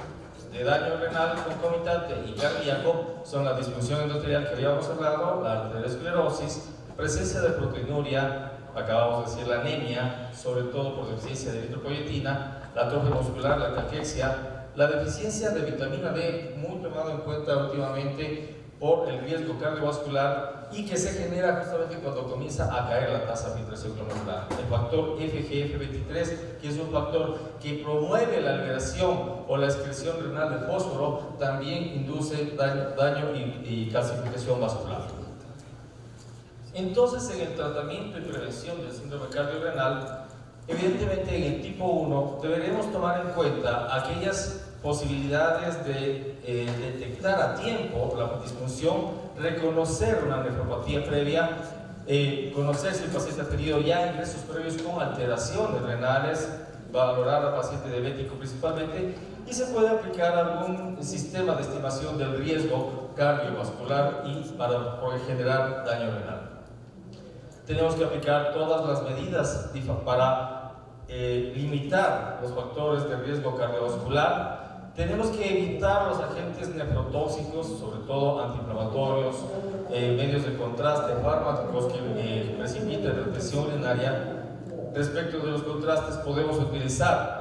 Speaker 4: de daño renal concomitante y cardíaco son la disfunción endotelial que habíamos hablado, la arteriosclerosis, presencia de proteinuria, acabamos de decir la anemia, sobre todo por deficiencia de eritropoyetina, la atrofia muscular, la caquexia, la deficiencia de vitamina D, muy tomado en cuenta últimamente por el riesgo cardiovascular y que se genera justamente cuando comienza a caer la tasa de filtración glomerular. El factor FGF23, que es un factor que promueve la liberación o la excreción renal de fósforo, también induce daño y calcificación vascular. Entonces, en el tratamiento y prevención del síndrome cardiorrenal, evidentemente en el tipo 1 deberemos tomar en cuenta aquellas posibilidades de detectar a tiempo la disfunción, reconocer una nefropatía previa, conocer si el paciente ha tenido ya ingresos previos con alteraciones renales, valorar al paciente diabético principalmente, y se puede aplicar algún sistema de estimación del riesgo cardiovascular y para poder generar daño renal. Tenemos que aplicar todas las medidas para limitar los factores de riesgo cardiovascular. Tenemos que evitar los agentes nefrotóxicos, sobre todo antiinflamatorios, medios de contraste, fármacos que precipiten retención urinaria. Respecto de los contrastes, podemos utilizar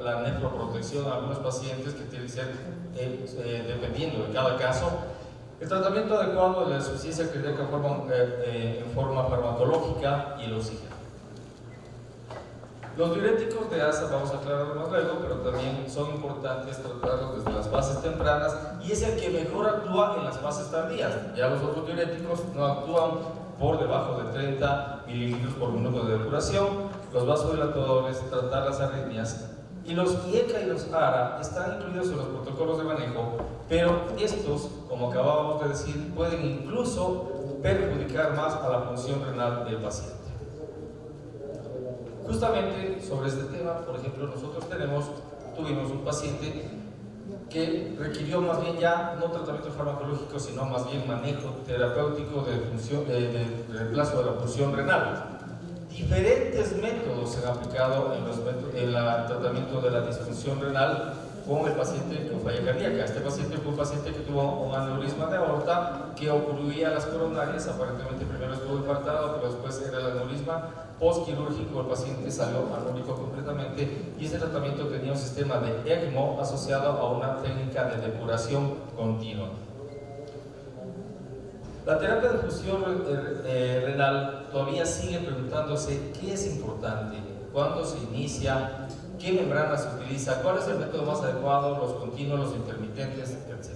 Speaker 4: la nefroprotección en algunos pacientes, que tiene que ser dependiendo de cada caso. El tratamiento adecuado de la insuficiencia cardíaca en forma farmacológica y el oxígeno. Los diuréticos de ASA vamos a aclararlo más luego, pero también son importantes tratarlos desde las fases tempranas, y es el que mejor actúa en las fases tardías. Ya los otros diuréticos no actúan por debajo de 30 mililitros por minuto de depuración. Los vasodilatadores, tratar las arritmias, y los IECA y los ARA están incluidos en los protocolos de manejo, pero estos, como acabábamos de decir, pueden incluso perjudicar más a la función renal del paciente. Justamente sobre este tema, por ejemplo, nosotros tuvimos un paciente que requirió más bien ya no tratamiento farmacológico, sino más bien manejo terapéutico de reemplazo de la función renal. Diferentes métodos se han aplicado en el tratamiento de la disfunción renal con el paciente con falla cardíaca. Este paciente fue un paciente que tuvo un aneurisma de aorta que ocurría a las coronarias. Aparentemente primero estuvo infartado, pero después era el aneurisma postquirúrgico. El paciente salió anúrico completamente, y este tratamiento tenía un sistema de ECMO asociado a una técnica de depuración continua. La terapia de función renal todavía sigue preguntándose qué es importante, cuándo se inicia, qué membrana se utiliza, cuál es el método más adecuado, los continuos, los intermitentes, etc.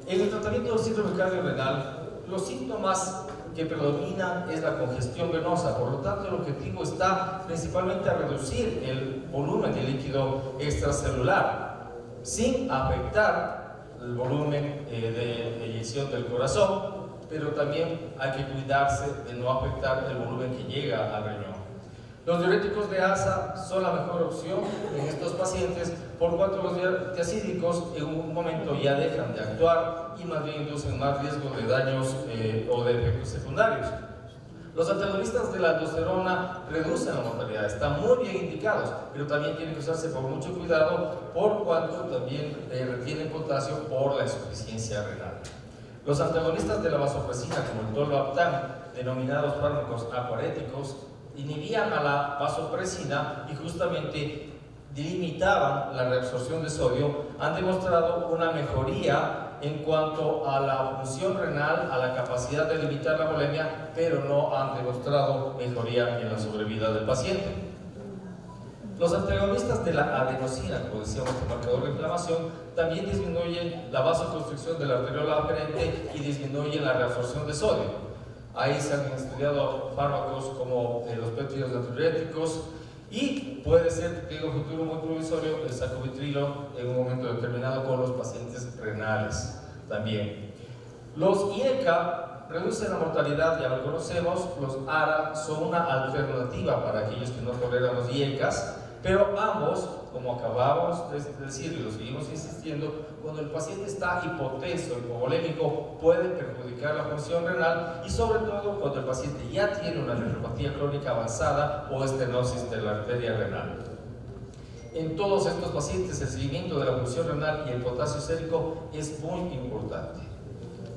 Speaker 4: En el tratamiento del síndrome cardiorrenal, los síntomas que predominan es la congestión venosa. Por lo tanto, el objetivo está principalmente a reducir el volumen de líquido extracelular sin afectar el volumen de eyección del corazón, pero también hay que cuidarse de no afectar el volumen que llega al riñón. Los diuréticos de ASA son la mejor opción en estos pacientes, por cuanto los antiacídicos en un momento ya dejan de actuar y más bien inducen más riesgo de daños o de efectos secundarios. Los antagonistas de la aldosterona reducen la mortalidad, están muy bien indicados, pero también tienen que usarse con mucho cuidado por cuanto también retienen potasio por la insuficiencia renal. Los antagonistas de la vasopresina, como el tolvaptan, denominados fármacos acuaréticos, inhibían a la vasopresina y justamente limitaban la reabsorción de sodio, han demostrado una mejoría en cuanto a la función renal, a la capacidad de limitar la volemia, pero no han demostrado mejoría en la sobrevida del paciente. Los antagonistas de la adenosina, como decíamos, el marcador de inflamación, también disminuyen la vasoconstricción de la arteriola aferente y disminuyen la reabsorción de sodio. Ahí se han estudiado fármacos como los péptidos natriuréticos y puede ser, que en un futuro muy provisorio, el sacubitrilo en un momento determinado con los pacientes renales también. Los IECA reducen la mortalidad, ya lo conocemos. Los ARA son una alternativa para aquellos que no toleran los IECAs, pero ambos, como acabamos de decir y lo seguimos insistiendo, cuando el paciente está hipotenso, hipovolémico, puede perjudicar la función renal y sobre todo cuando el paciente ya tiene una nefropatía crónica avanzada o estenosis de la arteria renal. En todos estos pacientes el seguimiento de la función renal y el potasio sérico es muy importante.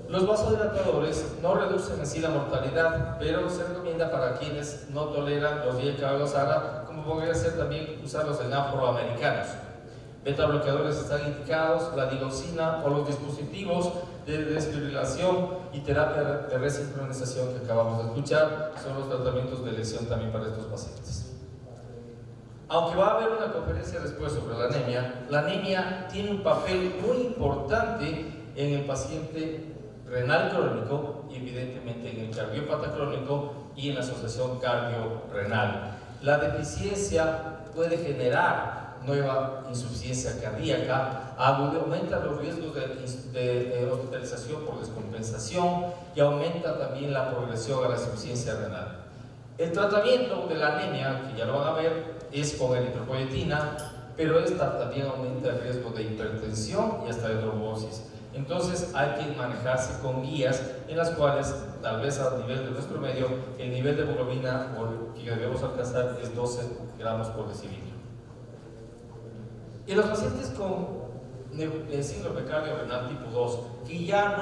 Speaker 4: Los vasodilatadores no reducen en sí la mortalidad, pero se recomienda para quienes no toleran los IECA o los ARA, como podría ser también usarlos en afroamericanos. Beta bloqueadores están indicados, la digoxina o los dispositivos de desfibrilación y terapia de resincronización que acabamos de escuchar son los tratamientos de elección también para estos pacientes. Aunque va a haber una conferencia después sobre la anemia tiene un papel muy importante en el paciente renal crónico y evidentemente en el cardiópata crónico y en la asociación cardiorrenal. La deficiencia puede generar nueva insuficiencia cardíaca, aumenta los riesgos de hospitalización por descompensación y aumenta también la progresión a la insuficiencia renal. El tratamiento de la anemia, que ya lo van a ver, es con eritropoyetina, pero esta también aumenta el riesgo de hipertensión y hasta de trombosis. Entonces hay que manejarse con guías en las cuales, tal vez a nivel de nuestro medio, el nivel de hemoglobina que debemos alcanzar es 12 gramos por decilitro. En los pacientes con síndrome cardiorrenal tipo 2, que ya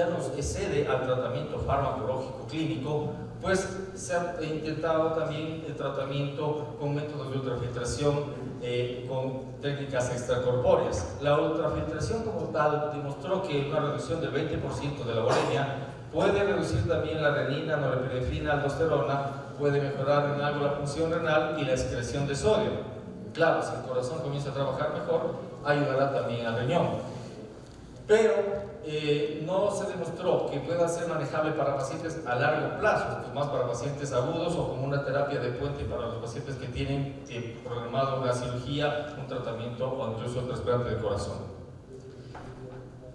Speaker 4: nos excede al tratamiento farmacológico clínico, pues se ha intentado también el tratamiento con métodos de ultrafiltración con técnicas extracorpóreas. La ultrafiltración como tal demostró que una reducción del 20% de la volemia puede reducir también la renina, norepinefrina, aldosterona, puede mejorar en algo la función renal y la excreción de sodio. Claro, si el corazón comienza a trabajar mejor, ayudará también al riñón. Pero no se demostró que pueda ser manejable para pacientes a largo plazo, esto es más para pacientes agudos o como una terapia de puente para los pacientes que tienen programado una cirugía, un tratamiento o incluso un trasplante de corazón.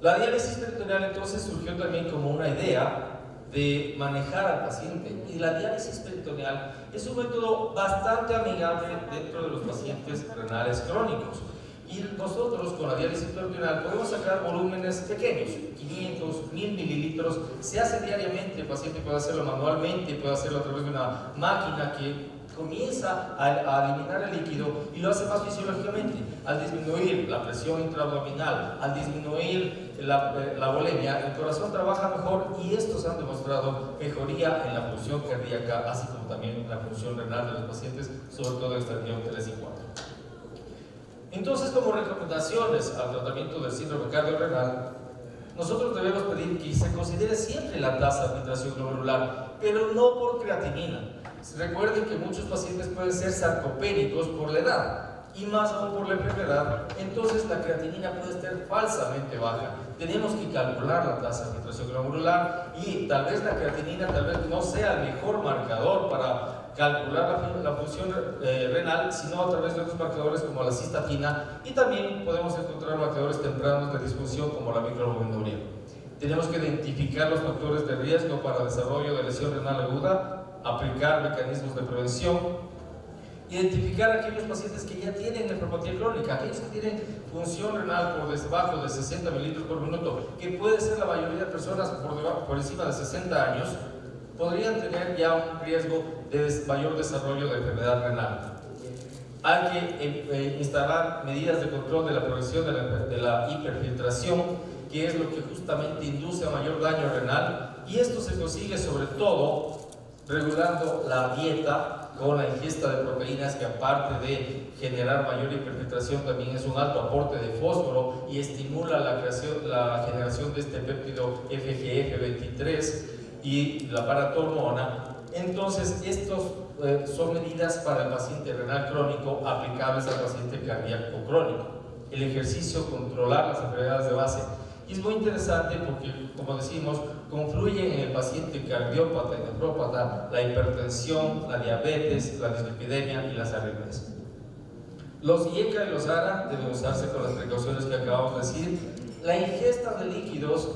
Speaker 4: La diálisis peritoneal entonces surgió también como una idea de manejar al paciente, y la diálisis peritoneal es un método bastante amigable dentro de los pacientes renales crónicos. Y nosotros con la diálisis peritoneal podemos sacar volúmenes pequeños, 500, 1000 mililitros, se hace diariamente, el paciente puede hacerlo manualmente, puede hacerlo a través de una máquina que comienza a eliminar el líquido y lo hace más fisiológicamente. Al disminuir la presión intraabdominal, al disminuir la volemia, el corazón trabaja mejor y estos han demostrado mejoría en la función cardíaca, así como también en la función renal de los pacientes, sobre todo en estadio 3 y 4. Entonces, como recomendaciones al tratamiento del síndrome cardiorrenal, nosotros debemos pedir que se considere siempre la tasa de filtración glomerular, pero no por creatinina. Recuerden que muchos pacientes pueden ser sarcopénicos por la edad y más aún por la enfermedad, entonces la creatinina puede estar falsamente baja. Tenemos que calcular la tasa de filtración glomerular y tal vez la creatinina no sea el mejor marcador para calcular la función renal, sino a través de otros marcadores como la cistatina, y también podemos encontrar marcadores tempranos de disfunción como la microalbuminuria. Tenemos que identificar los factores de riesgo para desarrollo de lesión renal aguda, aplicar mecanismos de prevención, identificar a aquellos pacientes que ya tienen nefropatía crónica, aquellos que tienen función renal por debajo de 60 mililitros por minuto, que puede ser la mayoría de personas por encima de 60 años, podrían tener ya un riesgo de mayor desarrollo de enfermedad renal. Hay que instalar medidas de control de la progresión de la hiperfiltración, que es lo que justamente induce a mayor daño renal, y esto se consigue sobre todo regulando la dieta con la ingesta de proteínas, que aparte de generar mayor hiperfiltración también es un alto aporte de fósforo y estimula la generación de este péptido FGF23 y la paratormona. Entonces estos son medidas para el paciente renal crónico aplicables al paciente cardíaco crónico. El ejercicio, controlar las enfermedades de base. Y es muy interesante porque, como decimos, confluyen en el paciente cardiópata y nefrópata la hipertensión, la diabetes, la dislipidemia y las arritmias. Los IECA y los ARA deben usarse con las precauciones que acabamos de decir. La ingesta de líquidos,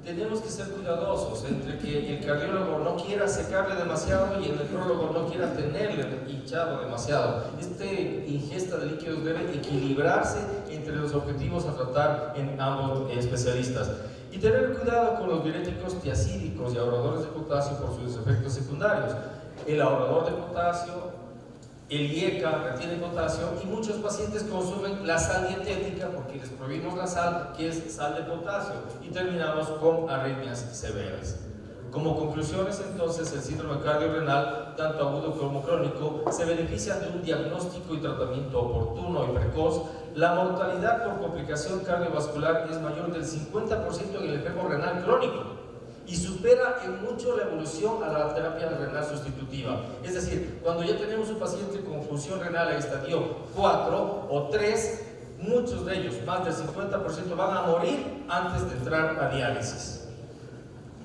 Speaker 4: tenemos que ser cuidadosos entre que el cardiólogo no quiera secarle demasiado y el nefrólogo no quiera tenerle hinchado demasiado. Esta ingesta de líquidos debe equilibrarse entre los objetivos a tratar en ambos especialistas. Y tener cuidado con los diuréticos tiacídicos y ahorradores de potasio por sus efectos secundarios. El ahorrador de potasio, el IECA retiene potasio, y muchos pacientes consumen la sal dietética porque les prohibimos la sal, que es sal de potasio, y terminamos con arritmias severas. Como conclusiones, entonces, el síndrome cardiorrenal, tanto agudo como crónico, se beneficia de un diagnóstico y tratamiento oportuno y precoz. La mortalidad por complicación cardiovascular es mayor del 50% en el enfermo renal crónico y supera en mucho la evolución a la terapia renal sustitutiva. Es decir, cuando ya tenemos un paciente con función renal en estadio 4 o 3, muchos de ellos, más del 50%, van a morir antes de entrar a diálisis.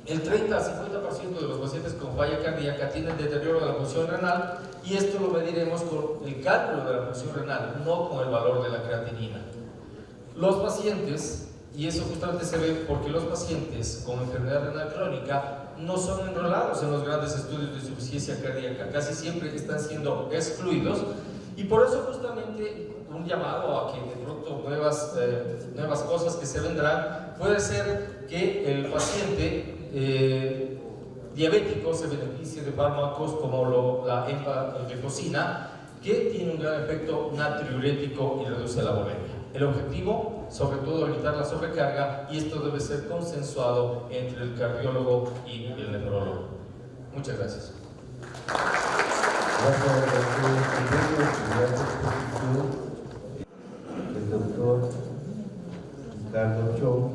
Speaker 4: El 30 al 50% de los pacientes con falla cardíaca tienen deterioro de la función renal, y esto lo mediremos con el cálculo de la función renal, no con el valor de la creatinina. Los pacientes, y eso justamente se ve porque los pacientes con enfermedad renal crónica no son enrolados en los grandes estudios de insuficiencia cardíaca, casi siempre están siendo excluidos, y por eso justamente un llamado a que de pronto nuevas cosas que se vendrán, puede ser que el paciente diabético se beneficie de fármacos como la empaglifosina, que tiene un gran efecto natriurético y reduce la bulimia. El objetivo, sobre todo, evitar la sobrecarga, y esto debe ser consensuado entre el cardiólogo y el nefrólogo. Muchas gracias.
Speaker 2: El doctor Ricardo Cho,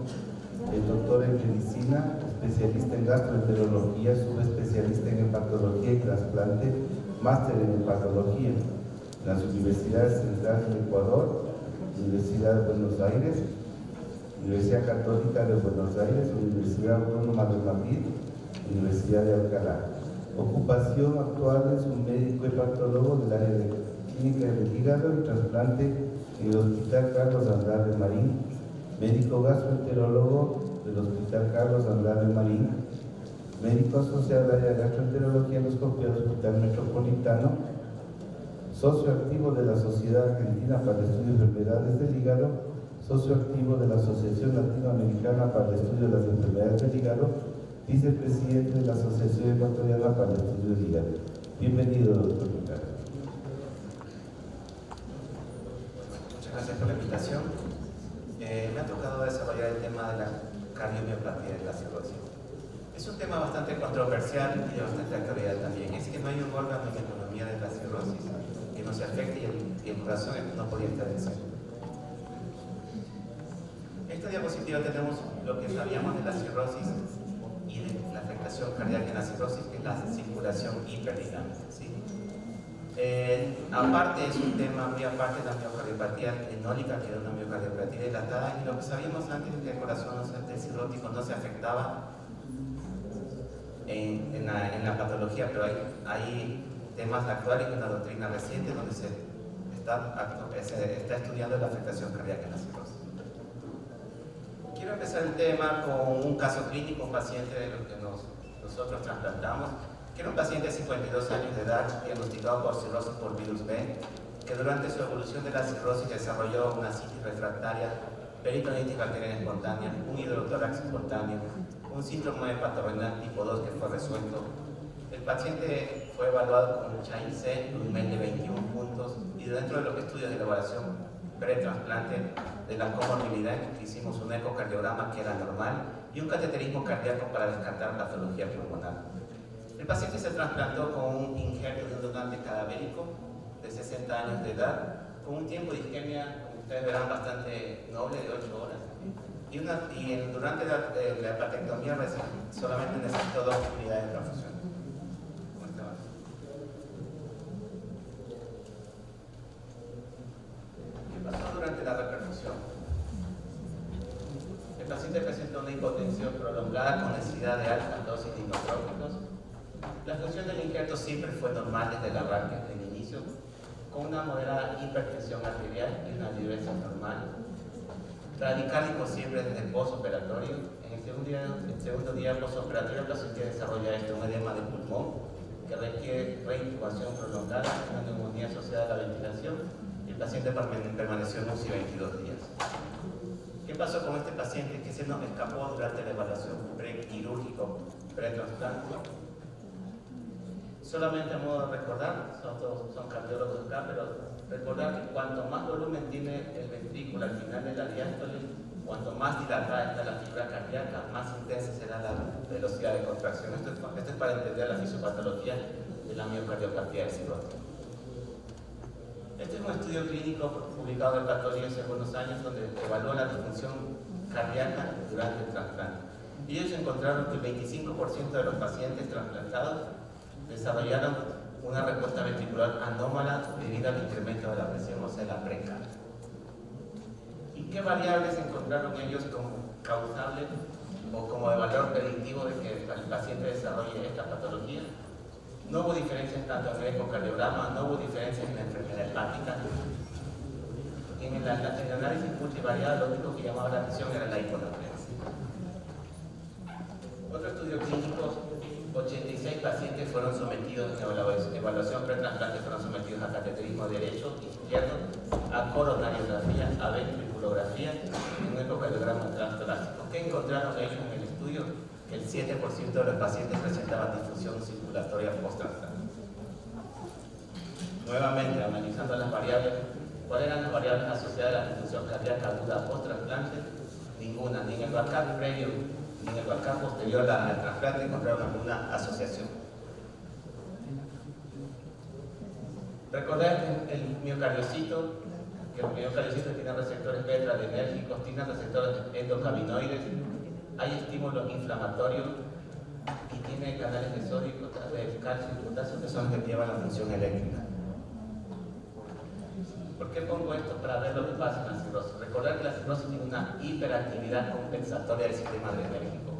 Speaker 2: el doctor en medicina, especialista en gastroenterología, subespecialista en hepatología y trasplante, máster en hepatología en las Universidades Centrales de Ecuador, Universidad de Buenos Aires, Universidad Católica de Buenos Aires, Universidad Autónoma de Madrid, Universidad de Alcalá. Ocupación actual es un médico hepatólogo del área de clínica del hígado y trasplante en el Hospital Carlos Andrade Marín, médico gastroenterólogo del Hospital Carlos Andrade Marín, médico asociado al área de gastroenterología y endoscopia del Hospital Metropolitano, socio activo de la Sociedad Argentina para el Estudio de Enfermedades del Hígado, socio activo de la Asociación Latinoamericana para el Estudio de las Enfermedades del Hígado, vicepresidente de la Asociación Ecuatoriana para el Estudio del Hígado. Bienvenido, doctor Ricardo.
Speaker 5: Muchas gracias por la invitación. Me ha tocado desarrollar el tema de la cardiomiopatía de la cirrosis. Es un tema bastante controversial y de bastante actualidad también. Es que no hay un órgano en la economía de la cirrosis que no se afecte, y el corazón no podía estar en sí. En esta diapositiva tenemos lo que sabíamos de la cirrosis y de la afectación cardíaca en la cirrosis, que es la circulación hiperdinámica, ¿sí? Aparte, es un tema muy aparte de la miocardiopatía enólica, que era una miocardiopatía dilatada, y lo que sabíamos antes es que el corazón del cirrótico no se afectaba en la patología, pero hay temas actuales en la doctrina reciente donde se está estudiando la afectación cardíaca en la cirrosis. Quiero empezar el tema con un caso clínico, un paciente de los que nosotros trasplantamos, que era un paciente de 52 años de edad, diagnosticado por cirrosis por virus B, que durante su evolución de la cirrosis desarrolló una citis refractaria, peritonitis bacteriana espontánea, un hidrotórax espontáneo, un síndrome hepatorenal tipo 2 que fue resuelto, El paciente fue evaluado con CHA-IC, un MEL de 21 puntos, y dentro de los estudios de evaluación pre-trasplante de la comorbilidad hicimos un ecocardiograma que era normal y un cateterismo cardíaco para descartar patología pulmonar. El paciente se trasplantó con un injerto de un donante cadavérico de 60 años de edad, con un tiempo de isquemia, como ustedes verán, bastante noble, de 8 horas. Durante la hepatectomía solamente necesitó 2 unidades de transfusión. ¿Qué pasó durante la reperfusión? El paciente presentó una hipotensión prolongada con necesidad de altas dosis de inotrópicos. La función del injerto siempre fue normal desde el arranque, desde el inicio, con una moderada hipertensión arterial y una diuresis normal. Radicálico siempre desde el postoperatorio. En el segundo día postoperatorio el paciente desarrolla un edema de pulmón que requiere reintubación prolongada, una neumonía asociada a la ventilación, y el paciente permaneció en UCI 22 días. ¿Qué pasó con este paciente que se nos escapó durante la evaluación prequirúrgico pre-trasplante? Solamente a modo de recordar, son cardiólogos acá, pero recordar que cuanto más volumen tiene el ventrículo al final de la diástole, cuanto más dilatada está la fibra cardíaca, más intensa será la velocidad de contracción. Esto es para entender la fisiopatología de la miocardiopatía cirrótica. Este es un estudio clínico publicado en el Patólogo hace algunos años donde evaluó la disfunción cardíaca durante el trasplante. Y ellos encontraron que el 25% de los pacientes trasplantados desarrollaron una respuesta ventricular anómala debido al incremento de la presión, o sea, la preca. ¿Y qué variables encontraron ellos como causables o como de valor predictivo de que el paciente desarrolle esta patología? No hubo diferencias tanto en el ecocardiograma, no hubo diferencias en la enfermedad hepática. En el análisis multivariable lo único que llamaba la atención era la hiponatremia. Otro estudio clínico, 86 pacientes fueron sometidos en evaluación pre-trasplante, fueron sometidos a cateterismo derecho, izquierdo, a coronariografía, a ventriculografía y un ecocardiograma transtorácico. ¿Qué encontraron ellos en el estudio? Que el 7% de los pacientes presentaban disfunción circulatoria post-trasplante. Nuevamente, analizando las variables, ¿cuáles eran las variables asociadas a la disfunción cardíaca aguda post-trasplante? Ninguna, ni en el BACAP previo ni en el BACAP posterior al trasplante encontraron alguna asociación. Recordar que el miocardiocito tiene receptores beta-adrenérgicos, tiene receptores endocannabinoides, hay estímulos inflamatorios y tiene canales de sodio, de calcio y potasio que son los que llevan la función eléctrica. ¿Por qué pongo esto? Para ver lo que pasa en la cirrosis. Recordar que la cirrosis tiene una hiperactividad compensatoria del sistema adrenérgico,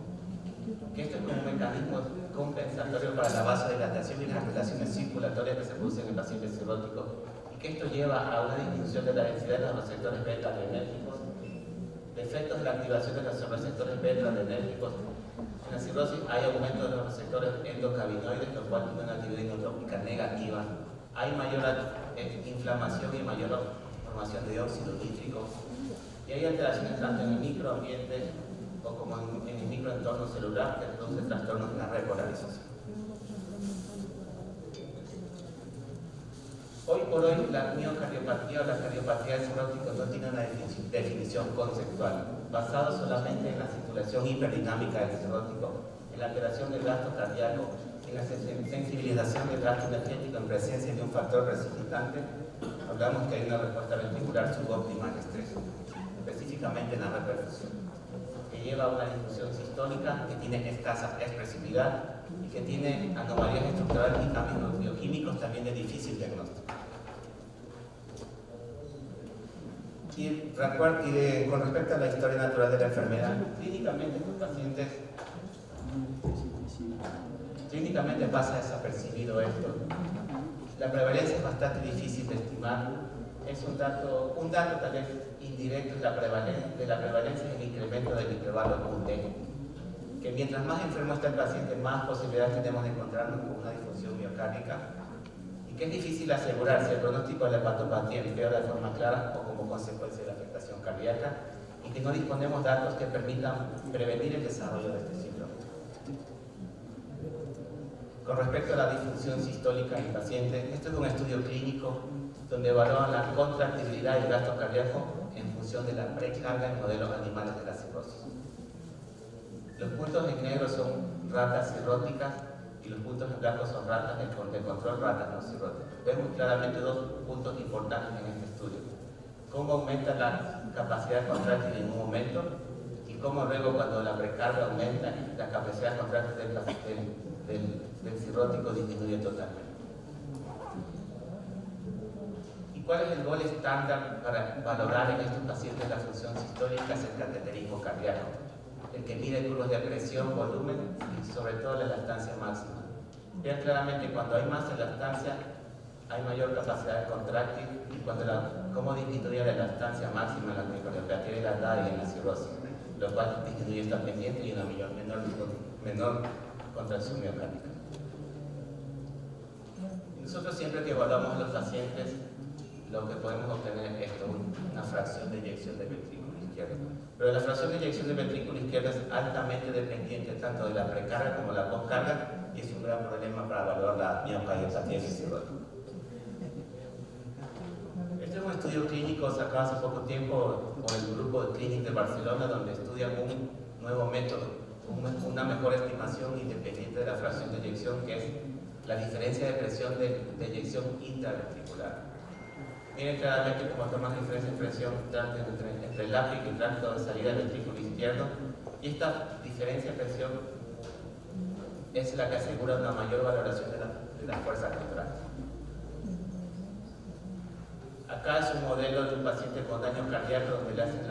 Speaker 5: que esto es como un mecanismo compensatorio para la vasodilatación y las relaciones circulatorias que se producen en pacientes cirróticos, y que esto lleva a una disminución de la densidad de los receptores beta-adrenérgicos, efectos de la activación de los receptores beta-adrenérgicos. En la cirrosis hay aumento de los receptores endocannabinoides, lo cual tiene una actividad inotrópica negativa. Hay mayor inflamación y mayor formación de dióxido nítrico. Y hay alteraciones tanto en el microambiente o como en el microentorno celular que producen trastornos en la repolarización. Hoy por hoy la miocardiopatía o la cardiopatía del cirrótico no tiene una definición conceptual, basado solamente en la circulación hiperdinámica del cirrótico, en la alteración del gasto cardíaco, en la sensibilización del gasto energético en presencia de un factor precipitante. Hablamos que hay una respuesta ventricular subóptima al estrés, específicamente en la reperfusión, que lleva a una disfunción sistólica que tiene escasa expresividad y que tiene anomalías estructurales y cambios bioquímicos también de difícil diagnóstico. Y con respecto a la historia natural de la enfermedad, clínicamente estos pacientes clínicamente pasa desapercibido esto. La prevalencia es bastante difícil de estimar. Es un dato tal vez indirecto de la prevalencia es el incremento del intervalo QT, que mientras más enfermo está el paciente, más posibilidades tenemos de encontrarnos con una disfunción miocárdica, y que es difícil asegurar si el pronóstico de la hepatopatía empeora de forma clara o como consecuencia de la afectación cardíaca, y que no disponemos de datos que permitan prevenir el desarrollo de este síndrome. Con respecto a la disfunción sistólica en el paciente, esto es un estudio clínico donde evaluaban la contractibilidad y el gasto cardíaco en función de la precarga en modelos animales de la cirrosis. Los puntos en negro son ratas cirróticas y los puntos en blanco son ratas de control, ratas no cirróticas. Vemos claramente dos puntos importantes en este estudio: cómo aumenta la capacidad contráctil en un momento y cómo luego, cuando la precarga aumenta, la capacidad contráctil del cirrótico disminuye totalmente. ¿Y cuál es el gol estándar para valorar en estos pacientes la función sistólica? Es el cateterismo cardíaco, el que mide curvas de presión, volumen y sobre todo la elastancia máxima. Vean claramente, cuando hay más elastancia hay mayor capacidad contráctil, y cómo disminuye la elastancia máxima en la miocardiopatía dilatada y en la cirrosis, lo cual disminuye esta pendiente y una menor contracción miocárdica. Nosotros siempre que evaluamos a los pacientes, lo que podemos obtener es una fracción de eyección del ventrículo izquierdo. Pero la fracción de eyección del ventrículo izquierdo es altamente dependiente tanto de la precarga como de la postcarga, y es un gran problema para evaluar la miocardiopatía cirrótica. Este es un estudio clínico sacado hace poco tiempo por el grupo de Clínic de Barcelona, donde estudian un nuevo método, una mejor estimación independiente de la fracción de eyección, que es la diferencia de presión de eyección intraventricular. Miren claramente cómo toman la diferencia de presión entre el lápiz y el tracto de salida del ventrículo izquierdo, y esta diferencia de presión es la que asegura una mayor valoración de la fuerza contráctil. Acá es un modelo de un paciente con daño cardíaco donde le hacen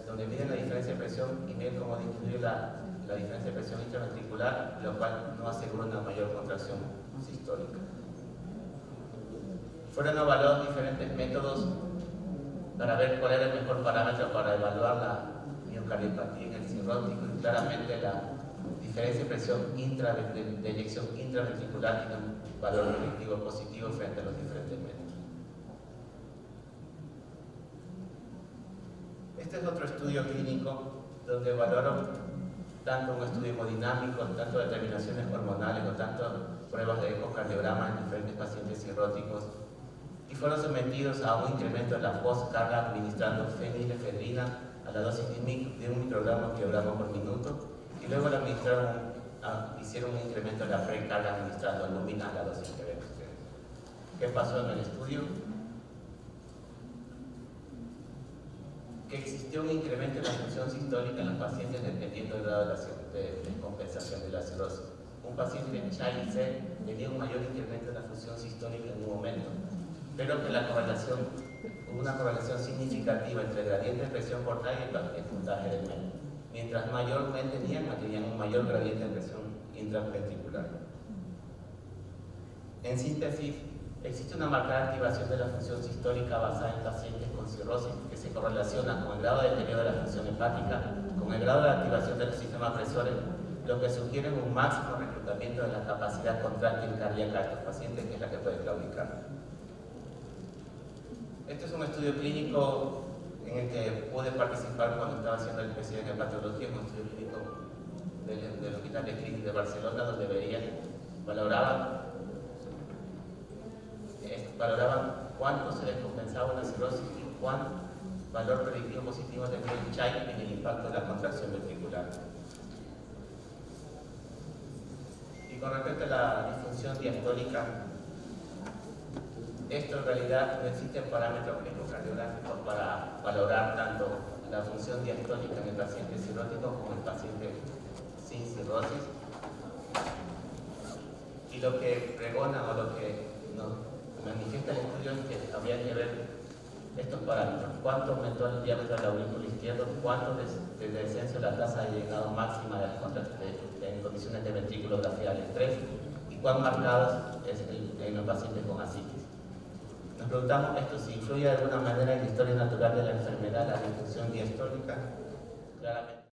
Speaker 5: donde miden la diferencia de presión y miren cómo disminuye la diferencia de presión intraventricular, lo cual no asegura una mayor contracción sistólica. Fueron evaluados diferentes métodos para ver cuál era el mejor parámetro para evaluar la miocardiopatía en el cirrótico, y claramente la diferencia de presión de eyección intraventricular tiene un valor predictivo positivo frente a los diferentes métodos. Este es otro estudio clínico donde evaluaron tanto un estudio hemodinámico, tanto determinaciones hormonales o tanto pruebas de ecocardiograma en diferentes pacientes cirróticos, y fueron sometidos a un incremento de la postcarga administrando fenilefedrina a la dosis de 1 microgramo por kilogramo por minuto, y luego hicieron un incremento de la precarga administrando albumina a la dosis que ven ustedes. ¿Qué pasó en el estudio? Que existió un incremento en la función sistólica en los pacientes dependiendo del grado de descompensación de la cirrosis. Un paciente en CHAI-C tenía un mayor incremento en la función sistólica en un momento, pero que hubo una correlación significativa entre el gradiente de presión portal y el puntaje del MED. Mientras mayor MED tenían un mayor gradiente de presión intraventricular. En síntesis, existe una marcada activación de la función sistólica basada en pacientes con cirrosis que se correlaciona con el grado de deterioro de la función hepática, con el grado de activación de los sistemas presores, lo que sugiere un máximo reclutamiento de la capacidad contráctil cardíaca de estos pacientes, que es la que puede claudicar. Este es un estudio clínico en el que pude participar cuando estaba haciendo el especial en hepatología, un estudio clínico del Hospital de Clínic de Barcelona, donde valoraban cuánto se descompensaba una cirrosis y cuánto valor predictivo positivo tenía el CHAI en el impacto de la contracción ventricular. Y con respecto a la disfunción diastólica, esto en realidad no existen parámetros ecocardiográficos para valorar tanto la función diastólica en el paciente cirrótico como en el paciente sin cirrosis. Y lo que pregona o lo que nos manifiesta el estudio es que habría que ver estos parámetros: cuánto aumentó el diámetro del aurículo izquierdo, cuánto de descenso de la tasa de llegado máxima en condiciones de ventriculografía al estrés, y cuán marcados es en los pacientes con ascitis. Nos preguntamos esto si influye de alguna manera en la historia natural de la enfermedad, la disfunción diastólica. Claramente.